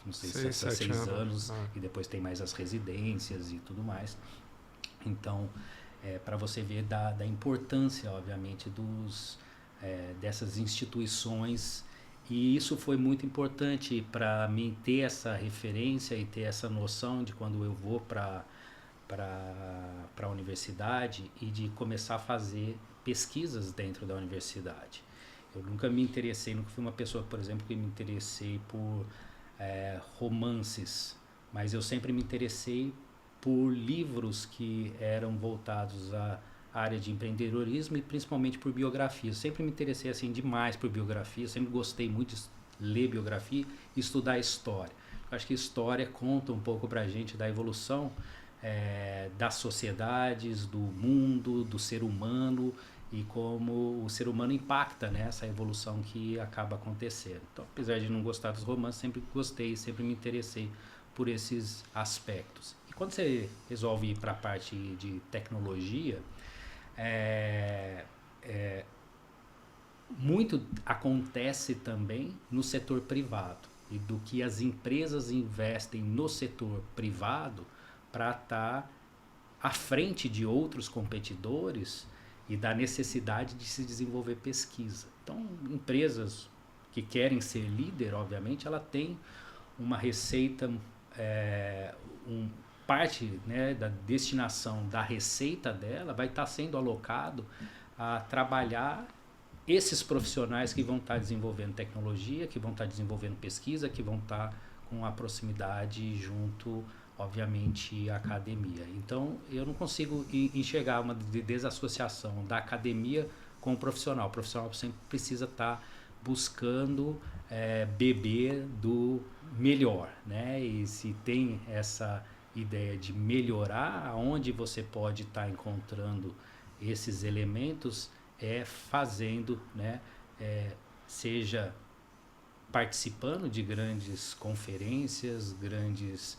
não sei se são 6 anos, e depois tem mais as residências e tudo mais. Então, para você ver da importância, obviamente, dessas instituições. E isso foi muito importante para mim ter essa referência e ter essa noção de quando eu vou para a universidade e de começar a fazer pesquisas dentro da universidade. Eu nunca me interessei, nunca fui uma pessoa, por exemplo, que me interessei por romances, mas eu sempre me interessei por livros que eram voltados à área de empreendedorismo e principalmente por biografia. Eu sempre me interessei assim demais por biografia, sempre gostei muito de ler biografia e estudar história. Eu acho que história conta um pouco para a gente da evolução das sociedades, do mundo, do ser humano e como o ser humano impacta, né, essa evolução que acaba acontecendo. Então, apesar de não gostar dos romances, sempre gostei, sempre me interessei por esses aspectos. E quando você resolve ir para a parte de tecnologia, Muito acontece também no setor privado e do que as empresas investem no setor privado para estar à frente de outros competidores e da necessidade de se desenvolver pesquisa. Então, empresas que querem ser líder, obviamente, ela tem uma receita, parte, né, da destinação da receita dela vai estar sendo alocado a trabalhar esses profissionais que vão estar desenvolvendo tecnologia, que vão estar desenvolvendo pesquisa, que vão estar com a proximidade junto, obviamente, à academia. Então, eu não consigo enxergar uma desassociação da academia com o profissional. O profissional sempre precisa estar buscando beber do melhor, né? E se tem essa ideia de melhorar, aonde você pode estar encontrando esses elementos fazendo, né? Seja participando de grandes conferências, grandes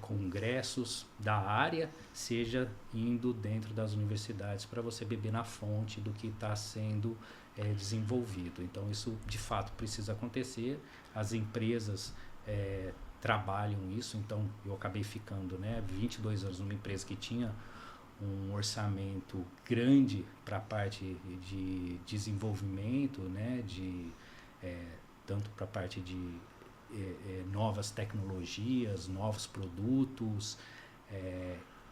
congressos da área, seja indo dentro das universidades para você beber na fonte do que está sendo desenvolvido. Então, isso de fato precisa acontecer. As empresas trabalham isso, então eu acabei ficando 22 anos numa empresa que tinha um orçamento grande para a parte de desenvolvimento, né, tanto para a parte de novas tecnologias, novos produtos,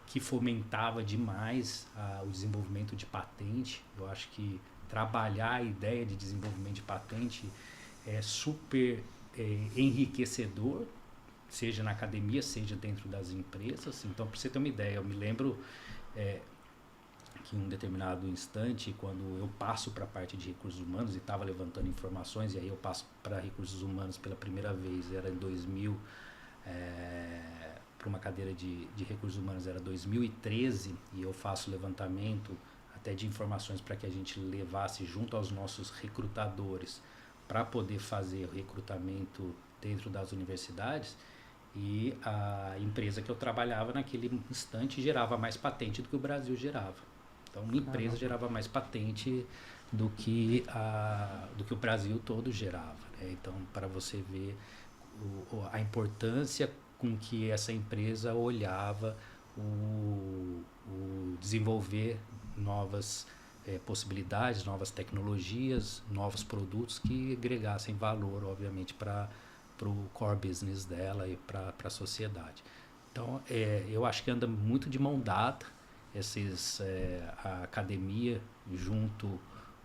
que fomentava demais o desenvolvimento de patente. Eu acho que trabalhar a ideia de desenvolvimento de patente é super enriquecedor, seja na academia, seja dentro das empresas. Então, para você ter uma ideia, eu me lembro que em um determinado instante, quando eu passo para a parte de recursos humanos e estava levantando informações, e aí eu passo para recursos humanos pela primeira vez, era em 2000, para uma cadeira de recursos humanos era 2013, e eu faço levantamento até de informações para que a gente levasse junto aos nossos recrutadores para poder fazer o recrutamento dentro das universidades. E a empresa que eu trabalhava naquele instante gerava mais patente do que o Brasil gerava. Então, uma empresa gerava mais patente do que o Brasil todo gerava, né? Então, para você ver a importância com que essa empresa olhava o desenvolver novas possibilidades, novas tecnologias, novos produtos que agregassem valor, obviamente, para o core business dela e para a sociedade. Então, eu acho que anda muito de mão dada a academia junto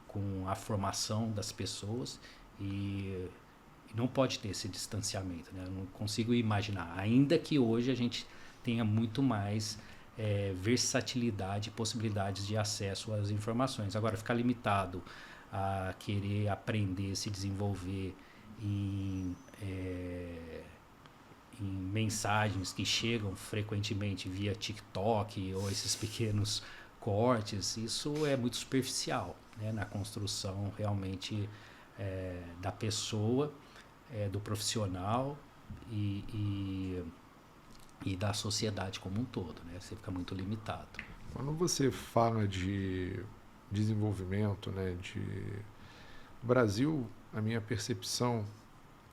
com a formação das pessoas e não pode ter esse distanciamento, né? Eu não consigo imaginar, ainda que hoje a gente tenha muito mais versatilidade e possibilidades de acesso às informações. Agora, ficar limitado a querer aprender, se desenvolver em mensagens que chegam frequentemente via TikTok ou esses pequenos cortes, isso é muito superficial, né? Na construção realmente da pessoa, do profissional e da sociedade como um todo, né? Você fica muito limitado. Quando você fala de desenvolvimento, né, no Brasil, a minha percepção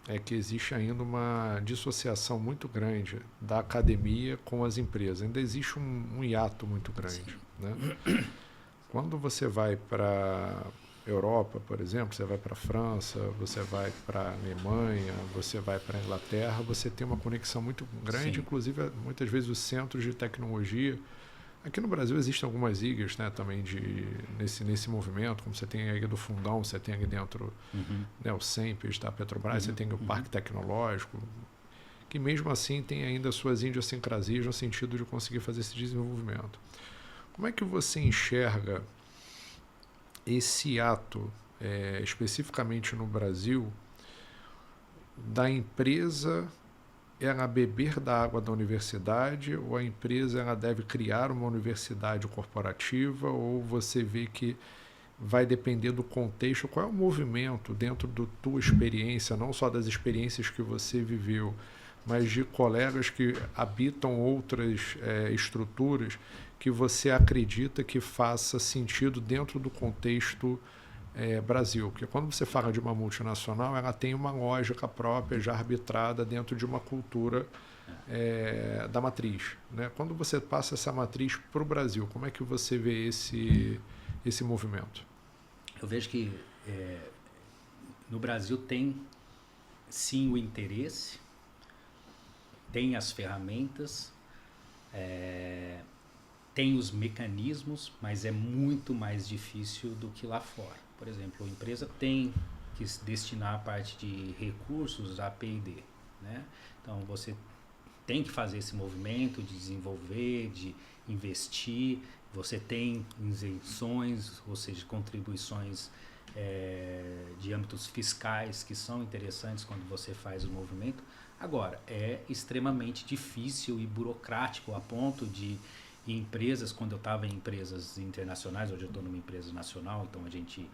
é que existe ainda uma dissociação muito grande da academia com as empresas. Ainda existe um hiato muito grande, né? Quando você vai para Europa, por exemplo, você vai para a França, você vai para a Alemanha, você vai para a Inglaterra, você tem uma conexão muito grande, inclusive muitas vezes os centros de tecnologia. Aqui no Brasil existem algumas IGAs, né, também nesse movimento, como você tem a IGA do Fundão, você tem aqui dentro né, o SEMPES da Petrobras, você tem o Parque Tecnológico, que mesmo assim tem ainda suas idiosincrasias no sentido de conseguir fazer esse desenvolvimento. Como é que você enxerga esse ato, especificamente no Brasil, da empresa ela beber da água da universidade, ou a empresa ela deve criar uma universidade corporativa, ou você vê que vai depender do contexto? Qual é o movimento dentro da tua experiência, não só das experiências que você viveu mas de colegas que habitam outras estruturas que você acredita que faça sentido dentro do contexto Brasil. Porque quando você fala de uma multinacional, ela tem uma lógica própria já arbitrada dentro de uma cultura da matriz, né? Quando você passa essa matriz para o Brasil, como é que você vê esse movimento? Eu vejo que no Brasil tem sim o interesse, tem as ferramentas, tem os mecanismos, mas é muito mais difícil do que lá fora. Por exemplo, a empresa tem que destinar a parte de recursos a P&D, né? Então você tem que fazer esse movimento de desenvolver, de investir. Você tem isenções, ou seja, contribuições de âmbitos fiscais que são interessantes quando você faz o movimento. Agora, é extremamente difícil e burocrático a ponto de empresas, quando eu estava em empresas internacionais, hoje eu estou numa empresa nacional, então a gente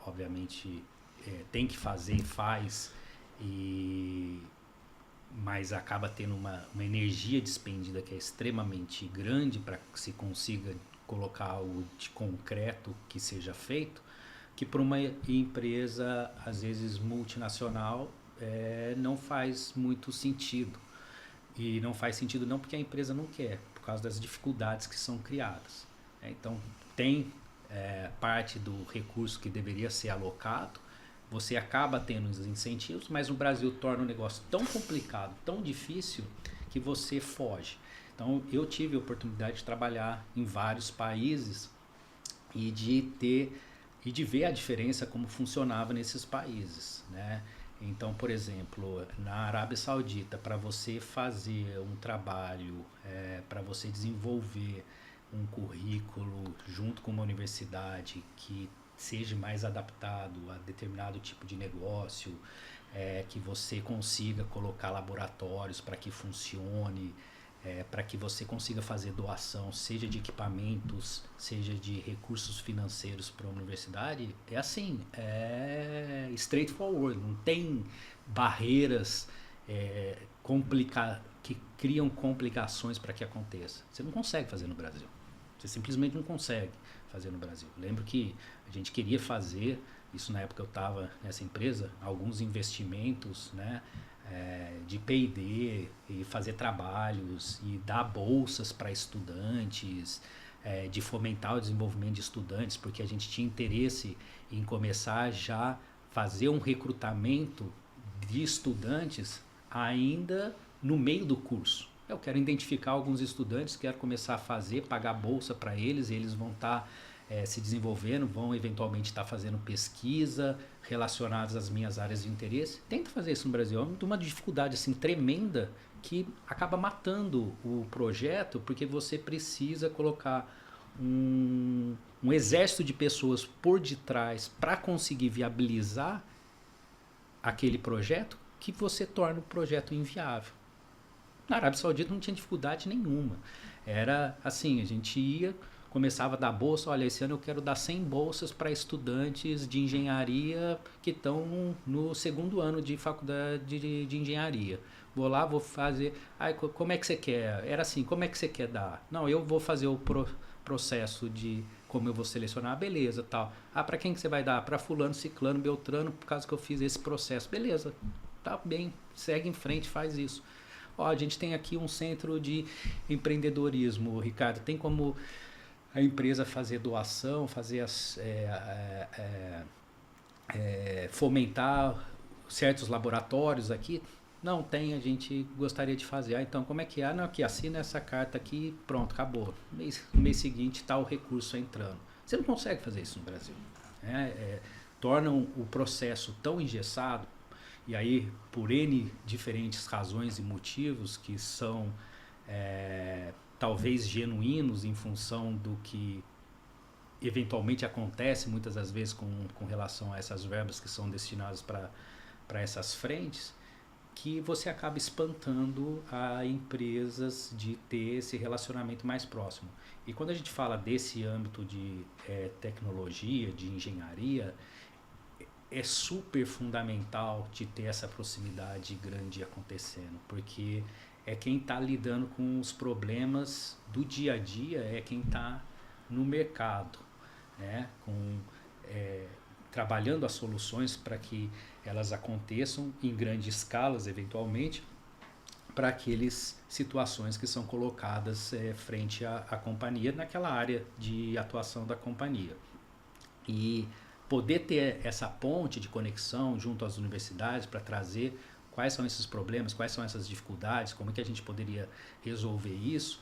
obviamente tem que fazer e faz, mas acaba tendo uma energia despendida que é extremamente grande para que se consiga colocar algo de concreto que seja feito, que para uma empresa, às vezes multinacional, não faz muito sentido. E não faz sentido não porque a empresa não quer, por causa das dificuldades que são criadas. Então, tem parte do recurso que deveria ser alocado, você acaba tendo os incentivos, mas o Brasil torna o negócio tão complicado, tão difícil, que você foge. Então, eu tive a oportunidade de trabalhar em vários países e de ver a diferença como funcionava nesses países, né? Então, por exemplo, na Arábia Saudita, para você fazer um trabalho, para você desenvolver um currículo junto com uma universidade que seja mais adaptado a determinado tipo de negócio, que você consiga colocar laboratórios para que funcione, para que você consiga fazer doação, seja de equipamentos, seja de recursos financeiros para a universidade, é assim, é straightforward, não tem barreiras que criam complicações para que aconteça. Você não consegue fazer no Brasil. Você simplesmente não consegue fazer no Brasil. Lembro que a gente queria fazer, isso na época eu estava nessa empresa, alguns investimentos, né, de P&D e fazer trabalhos e dar bolsas para estudantes, de fomentar o desenvolvimento de estudantes, porque a gente tinha interesse em começar já fazer um recrutamento de estudantes ainda no meio do curso. Eu quero identificar alguns estudantes, quero começar a fazer, pagar bolsa para eles, e eles vão estar se desenvolvendo, vão eventualmente estar fazendo pesquisa relacionadas às minhas áreas de interesse. Tenta fazer isso no Brasil, é uma dificuldade assim, tremenda que acaba matando o projeto, porque você precisa colocar um exército de pessoas por detrás para conseguir viabilizar aquele projeto, que você torna o projeto inviável. Na Arábia Saudita não tinha dificuldade nenhuma. Era assim, a gente ia, começava a dar bolsa, olha, esse ano eu quero dar 100 bolsas para estudantes de engenharia que estão no segundo ano de faculdade de engenharia. Vou lá, vou fazer... como é que você quer? Era assim, como é que você quer dar? Não, eu vou fazer o processo de como eu vou selecionar, beleza, tal. Para quem que você vai dar? Para fulano, ciclano, beltrano, por causa que eu fiz esse processo. Beleza, tá bem, segue em frente, faz isso. A gente tem aqui um centro de empreendedorismo, Ricardo, tem como a empresa fazer doação, fazer fomentar certos laboratórios aqui? Não tem, a gente gostaria de fazer. Então, como é que é? Não, aqui, assina essa carta aqui, pronto, acabou. No mês seguinte está o recurso entrando. Você não consegue fazer isso no Brasil. Tornam o processo tão engessado, e aí, por N diferentes razões e motivos que são talvez genuínos em função do que eventualmente acontece muitas das vezes com relação a essas verbas que são destinadas para essas frentes, que você acaba espantando a empresas de ter esse relacionamento mais próximo. E quando a gente fala desse âmbito de tecnologia, de engenharia, é super fundamental de ter essa proximidade grande acontecendo, porque é quem está lidando com os problemas do dia a dia, é quem está no mercado, né? Trabalhando as soluções para que elas aconteçam em grandes escalas, eventualmente, para aquelas situações que são colocadas frente à companhia, naquela área de atuação da companhia. E poder ter essa ponte de conexão junto às universidades para trazer quais são esses problemas, quais são essas dificuldades, como é que a gente poderia resolver isso,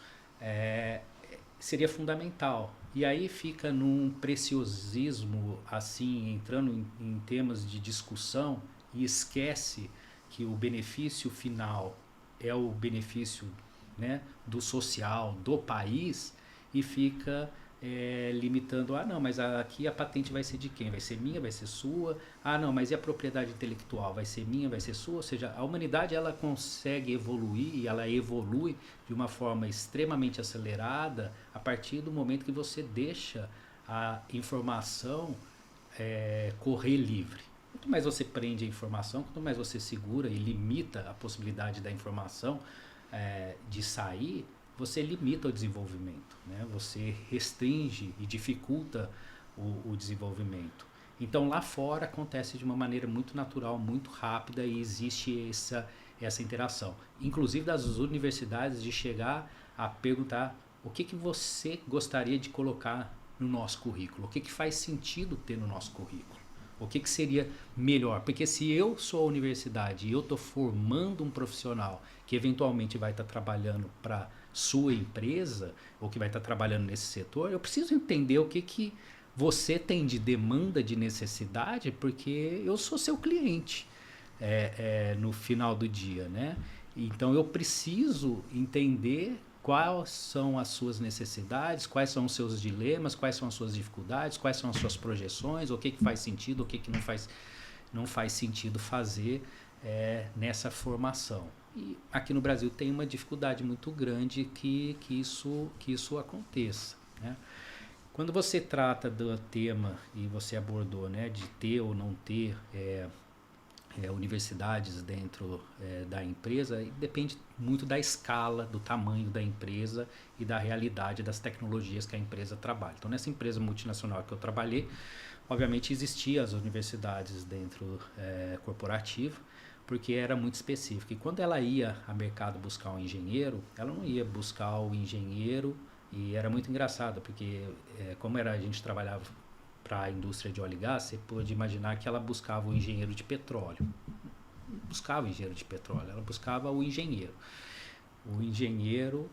seria fundamental. E aí fica num preciosismo, assim, entrando em temas de discussão, e esquece que o benefício final é o benefício, né, do social, do país, e fica limitando, não, mas aqui a patente vai ser de quem? Vai ser minha, vai ser sua? Não, mas e a propriedade intelectual? Vai ser minha, vai ser sua? Ou seja, a humanidade ela consegue evoluir, e ela evolui de uma forma extremamente acelerada a partir do momento que você deixa a informação correr livre. Quanto mais você prende a informação, quanto mais você segura e limita a possibilidade da informação de sair, você limita o desenvolvimento, né? Você restringe e dificulta o desenvolvimento. Então lá fora acontece de uma maneira muito natural, muito rápida, e existe essa interação. Inclusive das universidades, de chegar a perguntar o que você gostaria de colocar no nosso currículo, o que faz sentido ter no nosso currículo. O que seria melhor? Porque se eu sou a universidade e eu estou formando um profissional que eventualmente vai estar trabalhando para sua empresa, ou que vai estar trabalhando nesse setor, eu preciso entender o que você tem de demanda, de necessidade, porque eu sou seu cliente no final do dia, né? Então eu preciso entender quais são as suas necessidades, quais são os seus dilemas, quais são as suas dificuldades, quais são as suas projeções, o que faz sentido, o que não faz sentido fazer nessa formação. E aqui no Brasil tem uma dificuldade muito grande que isso aconteça, né? Quando você trata do tema, e você abordou, né, de ter ou não ter universidades dentro da empresa, depende muito da escala, do tamanho da empresa e da realidade das tecnologias que a empresa trabalha. Então, nessa empresa multinacional que eu trabalhei, obviamente existiam as universidades dentro corporativo, porque era muito específico. E quando ela ia a mercado buscar um engenheiro, ela não ia buscar o engenheiro, e era muito engraçado, porque como a gente trabalhava para a indústria de óleo e gás, você pode imaginar que ela buscava o engenheiro de petróleo. Não buscava o engenheiro de petróleo, ela buscava o engenheiro. O engenheiro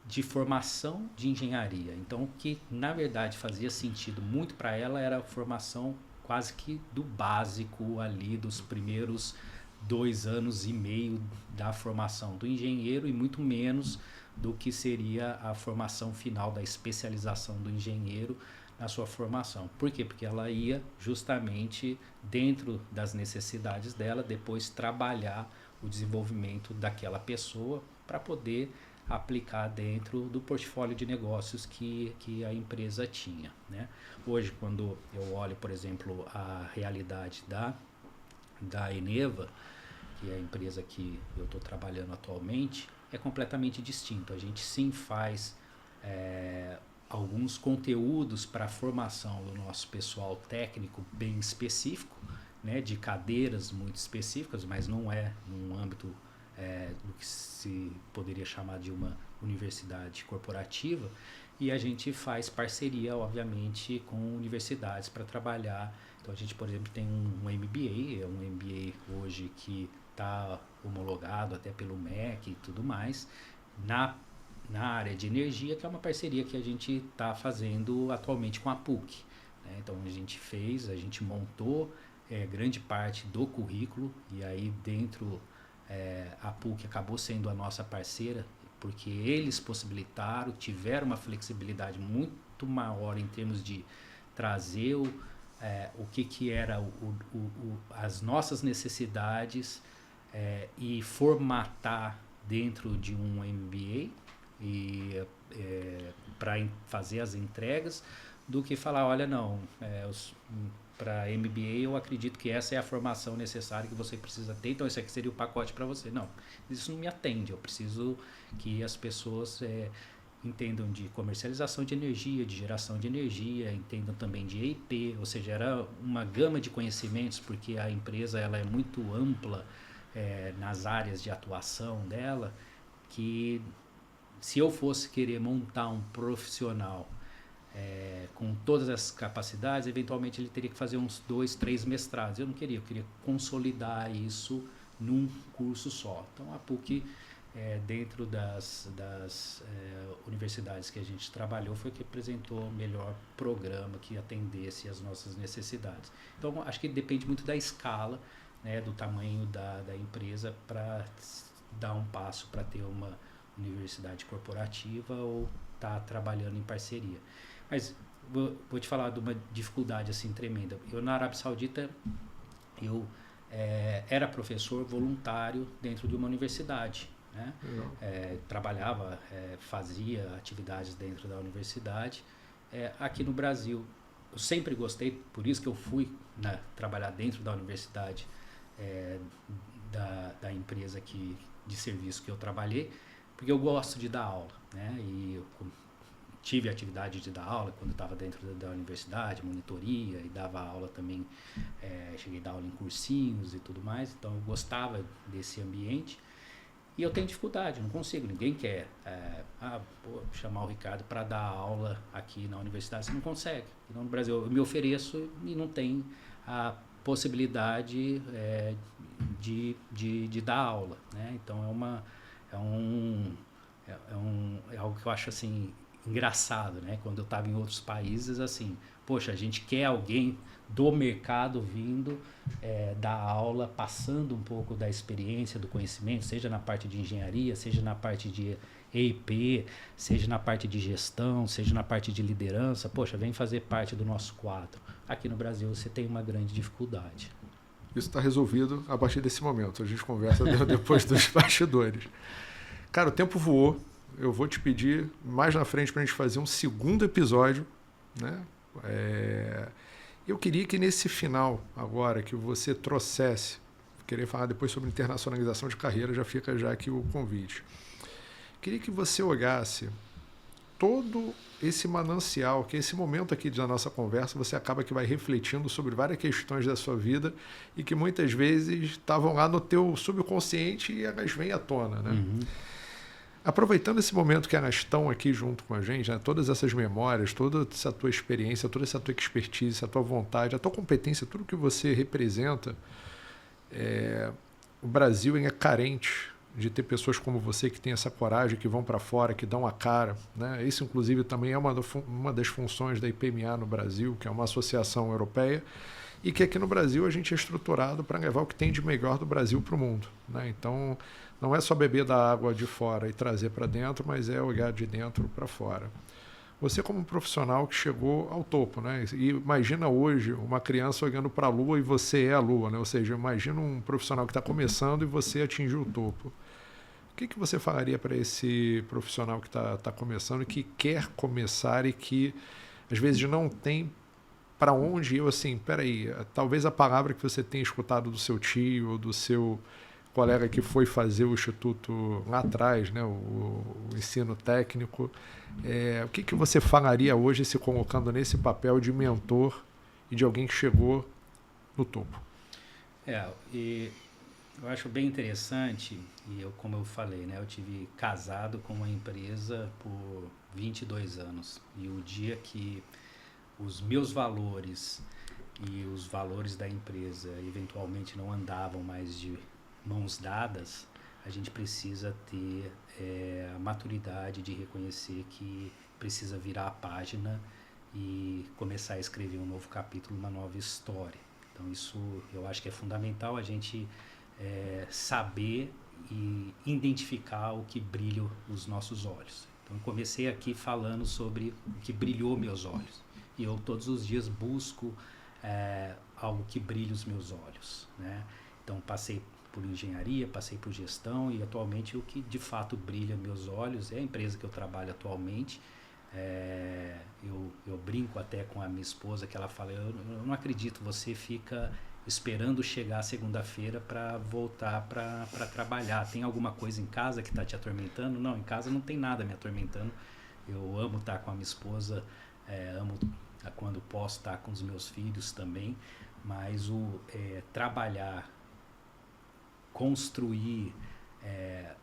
de formação de engenharia. Então, o que na verdade fazia sentido muito para ela era a formação quase que do básico ali, dos primeiros 2 anos e meio da formação do engenheiro, e muito menos do que seria a formação final da especialização do engenheiro na sua formação. Por quê? Porque ela ia justamente dentro das necessidades dela depois trabalhar o desenvolvimento daquela pessoa para poder aplicar dentro do portfólio de negócios que a empresa tinha, né? Hoje, quando eu olho, por exemplo, a realidade da Eneva, que é a empresa que eu estou trabalhando atualmente, é completamente distinto. A gente sim faz alguns conteúdos para a formação do nosso pessoal técnico bem específico, né, de cadeiras muito específicas, mas não é num âmbito do que se poderia chamar de uma universidade corporativa, e a gente faz parceria, obviamente, com universidades para trabalhar. Então a gente, por exemplo, tem um MBA, um MBA hoje que está homologado até pelo MEC e tudo mais, na área de energia, que é uma parceria que a gente está fazendo atualmente com a PUC, né? Então a gente montou grande parte do currículo, e aí dentro a PUC acabou sendo a nossa parceira, porque eles possibilitaram, tiveram uma flexibilidade muito maior em termos de trazer o que era as nossas necessidades e formatar dentro de um MBA para fazer as entregas, do que falar, olha, não, para MBA, eu acredito que essa é a formação necessária que você precisa ter, então esse aqui seria o pacote para você. Não, isso não me atende, eu preciso que as pessoas entendam de comercialização de energia, de geração de energia, entendam também de EIP, ou seja, era uma gama de conhecimentos, porque a empresa ela é muito ampla nas áreas de atuação dela, que se eu fosse querer montar um profissional com todas essas capacidades, eventualmente ele teria que fazer uns 2, 3 mestrados. Eu não queria, eu queria consolidar isso num curso só. Então a PUC, dentro das universidades que a gente trabalhou, foi que apresentou o melhor programa que atendesse às nossas necessidades. Então acho que depende muito da escala, né, do tamanho da empresa para dar um passo para ter uma universidade corporativa ou estar trabalhando em parceria. Mas vou te falar de uma dificuldade assim tremenda. Eu na Arábia Saudita, eu era professor voluntário dentro de uma universidade, né? Trabalhava, fazia atividades dentro da universidade. Aqui no Brasil, eu sempre gostei, por isso que eu fui trabalhar dentro da universidade, da empresa de serviço que eu trabalhei, porque eu gosto de dar aula, né? E eu tive a atividade de dar aula quando estava dentro da universidade, monitoria, e dava aula também, cheguei a dar aula em cursinhos e tudo mais, então eu gostava desse ambiente. E eu tenho dificuldade, não consigo, ninguém quer chamar o Ricardo para dar aula aqui na universidade, você não consegue. Então no Brasil eu me ofereço e não tem a possibilidade de dar aula, né? Então é algo que eu acho assim engraçado, né? Quando eu estava em outros países, assim, poxa, a gente quer alguém do mercado vindo dar aula, passando um pouco da experiência, do conhecimento, seja na parte de engenharia, seja na parte de EIP, seja na parte de gestão, seja na parte de liderança. Poxa, vem fazer parte do nosso quadro. Aqui no Brasil você tem uma grande dificuldade. Isso está resolvido a partir desse momento. A gente conversa depois dos bastidores. Cara, o tempo voou. Eu vou te pedir mais na frente para a gente fazer um segundo episódio, né? Eu queria que nesse final agora que você trouxesse, queria falar depois sobre internacionalização de carreira, já fica já aqui o convite. Queria que você olhasse todo esse manancial, que esse momento aqui da nossa conversa, você acaba que vai refletindo sobre várias questões da sua vida e que muitas vezes estavam lá no teu subconsciente e elas vêm à tona, né? Uhum. Aproveitando esse momento que elas estão aqui junto com a gente, né, todas essas memórias, toda essa tua experiência, toda essa tua expertise, essa tua vontade, a tua competência, tudo que você representa, o Brasil é carente de ter pessoas como você que tem essa coragem, que vão para fora, que dão a cara, né? Isso, inclusive, também é uma das funções da IPMA no Brasil, que é uma associação europeia, e que aqui no Brasil a gente é estruturado para levar o que tem de melhor do Brasil para o mundo, né? Então, não é só beber da água de fora e trazer para dentro, mas é olhar de dentro para fora. Você como um profissional que chegou ao topo, né? E imagina hoje uma criança olhando para a Lua e você é a Lua, né? Ou seja, imagina um profissional que está começando e você atingiu o topo. O que você falaria para esse profissional que está começando e que quer começar e que às vezes não tem para onde ir? Assim, peraí, talvez a palavra que você tenha escutado do seu tio ou do seu colega que foi fazer o instituto lá atrás, né, o ensino técnico, o que você falaria hoje se colocando nesse papel de mentor e de alguém que chegou no topo? E eu acho bem interessante, e como eu falei, né, eu tive casado com uma empresa por 22 anos, e o dia que os meus valores e os valores da empresa eventualmente não andavam mais de mãos dadas, a gente precisa ter a maturidade de reconhecer que precisa virar a página e começar a escrever um novo capítulo, uma nova história. Então isso eu acho que é fundamental a gente saber e identificar o que brilha os nossos olhos. Então eu comecei aqui falando sobre o que brilhou meus olhos, e eu todos os dias busco algo que brilhe os meus olhos, né? Então passei por engenharia, passei por gestão, e atualmente o que de fato brilha meus olhos é a empresa que eu trabalho atualmente, Eu brinco até com a minha esposa, que ela fala, eu não acredito, você fica esperando chegar segunda-feira para voltar para trabalhar. Tem alguma coisa em casa que está te atormentando? Não, em casa não tem nada me atormentando. Eu amo estar com a minha esposa, amo quando posso estar com os meus filhos também, mas trabalhar, construir,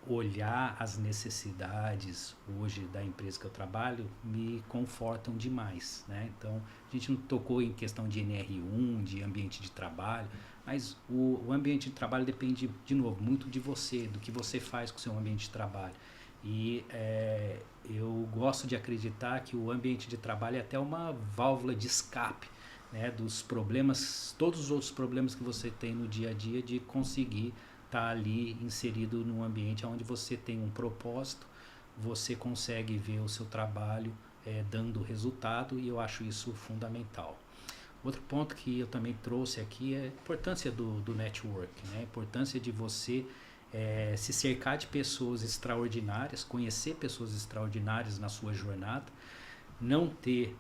olhar as necessidades hoje da empresa que eu trabalho me confortam demais, né? Então, a gente não tocou em questão de NR1, de ambiente de trabalho, mas o ambiente de trabalho depende, de novo, muito de você, do que você faz com o seu ambiente de trabalho. E eu gosto de acreditar que o ambiente de trabalho é até uma válvula de escape, né, dos problemas, todos os outros problemas que você tem no dia a dia, de conseguir estar ali inserido num ambiente onde você tem um propósito, você consegue ver o seu trabalho dando resultado, e eu acho isso fundamental. Outro ponto que eu também trouxe aqui é a importância do network, né? A importância de você se cercar de pessoas extraordinárias, conhecer pessoas extraordinárias na sua jornada, não ter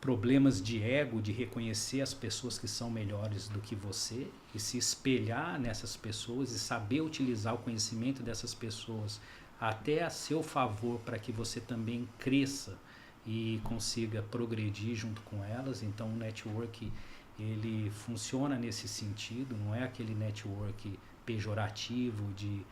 problemas de ego, de reconhecer as pessoas que são melhores do que você e se espelhar nessas pessoas e saber utilizar o conhecimento dessas pessoas até a seu favor, para que você também cresça e consiga progredir junto com elas. Então o network, ele funciona nesse sentido, não é aquele network pejorativo de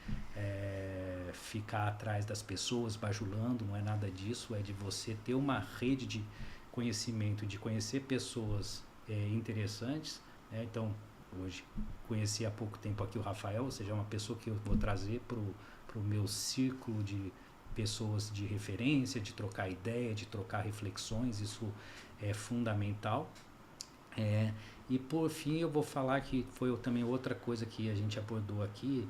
ficar atrás das pessoas bajulando, não é nada disso, é de você ter uma rede de conhecimento, de conhecer pessoas interessantes, né? Então, hoje, conheci há pouco tempo aqui o Rafael, ou seja, é uma pessoa que eu vou trazer para o meu círculo de pessoas de referência, de trocar ideia, de trocar reflexões, isso é fundamental. E por fim eu vou falar que foi também outra coisa que a gente abordou aqui,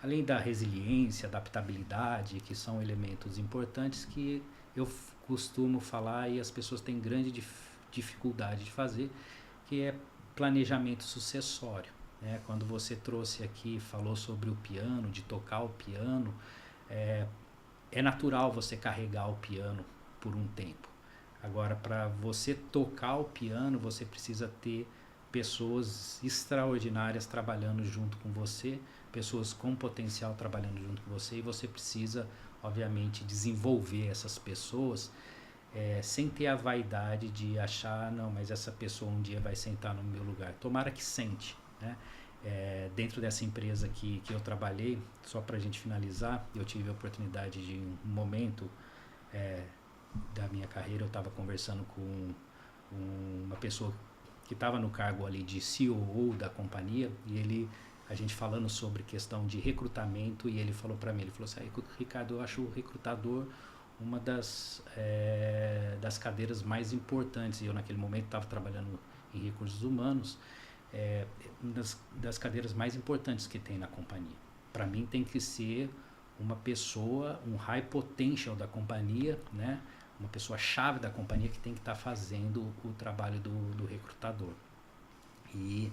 além da resiliência, adaptabilidade, que são elementos importantes que eu costumo falar e as pessoas têm grande dificuldade de fazer, que é planejamento sucessório, né? Quando você trouxe aqui, falou sobre o piano, de tocar o piano, é natural você carregar o piano por um tempo. Agora, para você tocar o piano, você precisa ter pessoas extraordinárias trabalhando junto com você, pessoas com potencial trabalhando junto com você, e você precisa, obviamente, desenvolver essas pessoas sem ter a vaidade de achar, não, mas essa pessoa um dia vai sentar no meu lugar. Tomara que sente, né? Dentro dessa empresa que eu trabalhei, só para a gente finalizar, eu tive a oportunidade de um momento da minha carreira, eu estava conversando com uma pessoa que estava no cargo ali de COO da companhia, e a gente falando sobre questão de recrutamento, e ele falou para mim, ele falou assim, Ricardo, eu acho o recrutador uma das cadeiras mais importantes, e eu naquele momento estava trabalhando em recursos humanos, uma das cadeiras mais importantes que tem na companhia. Para mim tem que ser uma pessoa, um high potential da companhia, né? Uma pessoa chave da companhia que tem que estar fazendo o trabalho do recrutador. E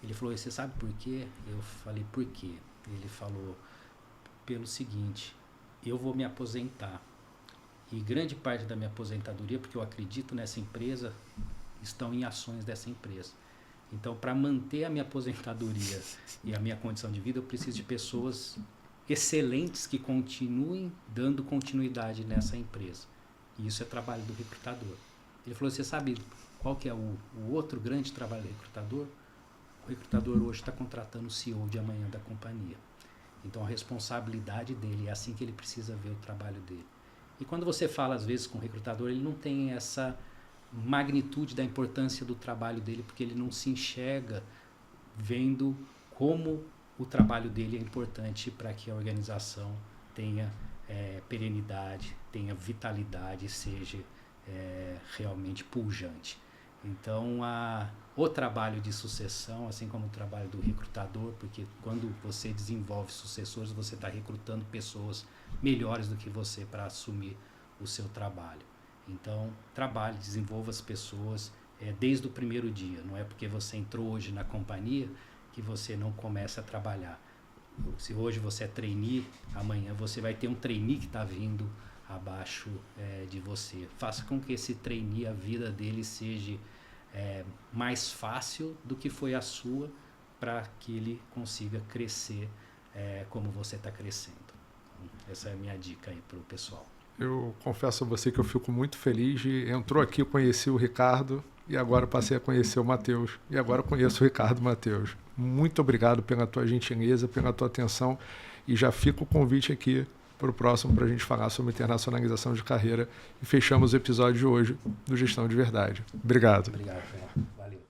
ele falou, você sabe por quê? Eu falei, por quê? Ele falou, pelo seguinte, eu vou me aposentar, e grande parte da minha aposentadoria, porque eu acredito nessa empresa, estão em ações dessa empresa. Então, para manter a minha aposentadoria e a minha condição de vida, eu preciso de pessoas excelentes que continuem dando continuidade nessa empresa. E isso é trabalho do recrutador. Ele falou, você sabe qual que é o outro grande trabalho do recrutador? O recrutador hoje está contratando o CEO de amanhã da companhia. Então, a responsabilidade dele, é assim que ele precisa ver o trabalho dele. E quando você fala, às vezes, com o recrutador, ele não tem essa magnitude da importância do trabalho dele, porque ele não se enxerga vendo como o trabalho dele é importante para que a organização tenha perenidade, tenha vitalidade, seja realmente pujante. Então, o trabalho de sucessão, assim como o trabalho do recrutador, porque quando você desenvolve sucessores, você está recrutando pessoas melhores do que você para assumir o seu trabalho. Então, trabalhe, desenvolva as pessoas desde o primeiro dia. Não é porque você entrou hoje na companhia que você não começa a trabalhar. Se hoje você é trainee, amanhã você vai ter um trainee que está vindo abaixo de você. Faça com que esse trainee, a vida dele seja mais fácil do que foi a sua, para que ele consiga crescer como você está crescendo. Então, essa é a minha dica aí para o pessoal. Eu confesso a você que eu fico muito feliz de entrou aqui, eu conheci o Ricardo e agora passei a conhecer o Matheus e agora conheço o Ricardo Matheus. Muito obrigado pela tua gentileza, pela tua atenção e já fica o convite aqui para o próximo para a gente falar sobre internacionalização de carreira e fechamos o episódio de hoje do Gestão de Verdade. Obrigado. Obrigado, Fernando. Valeu.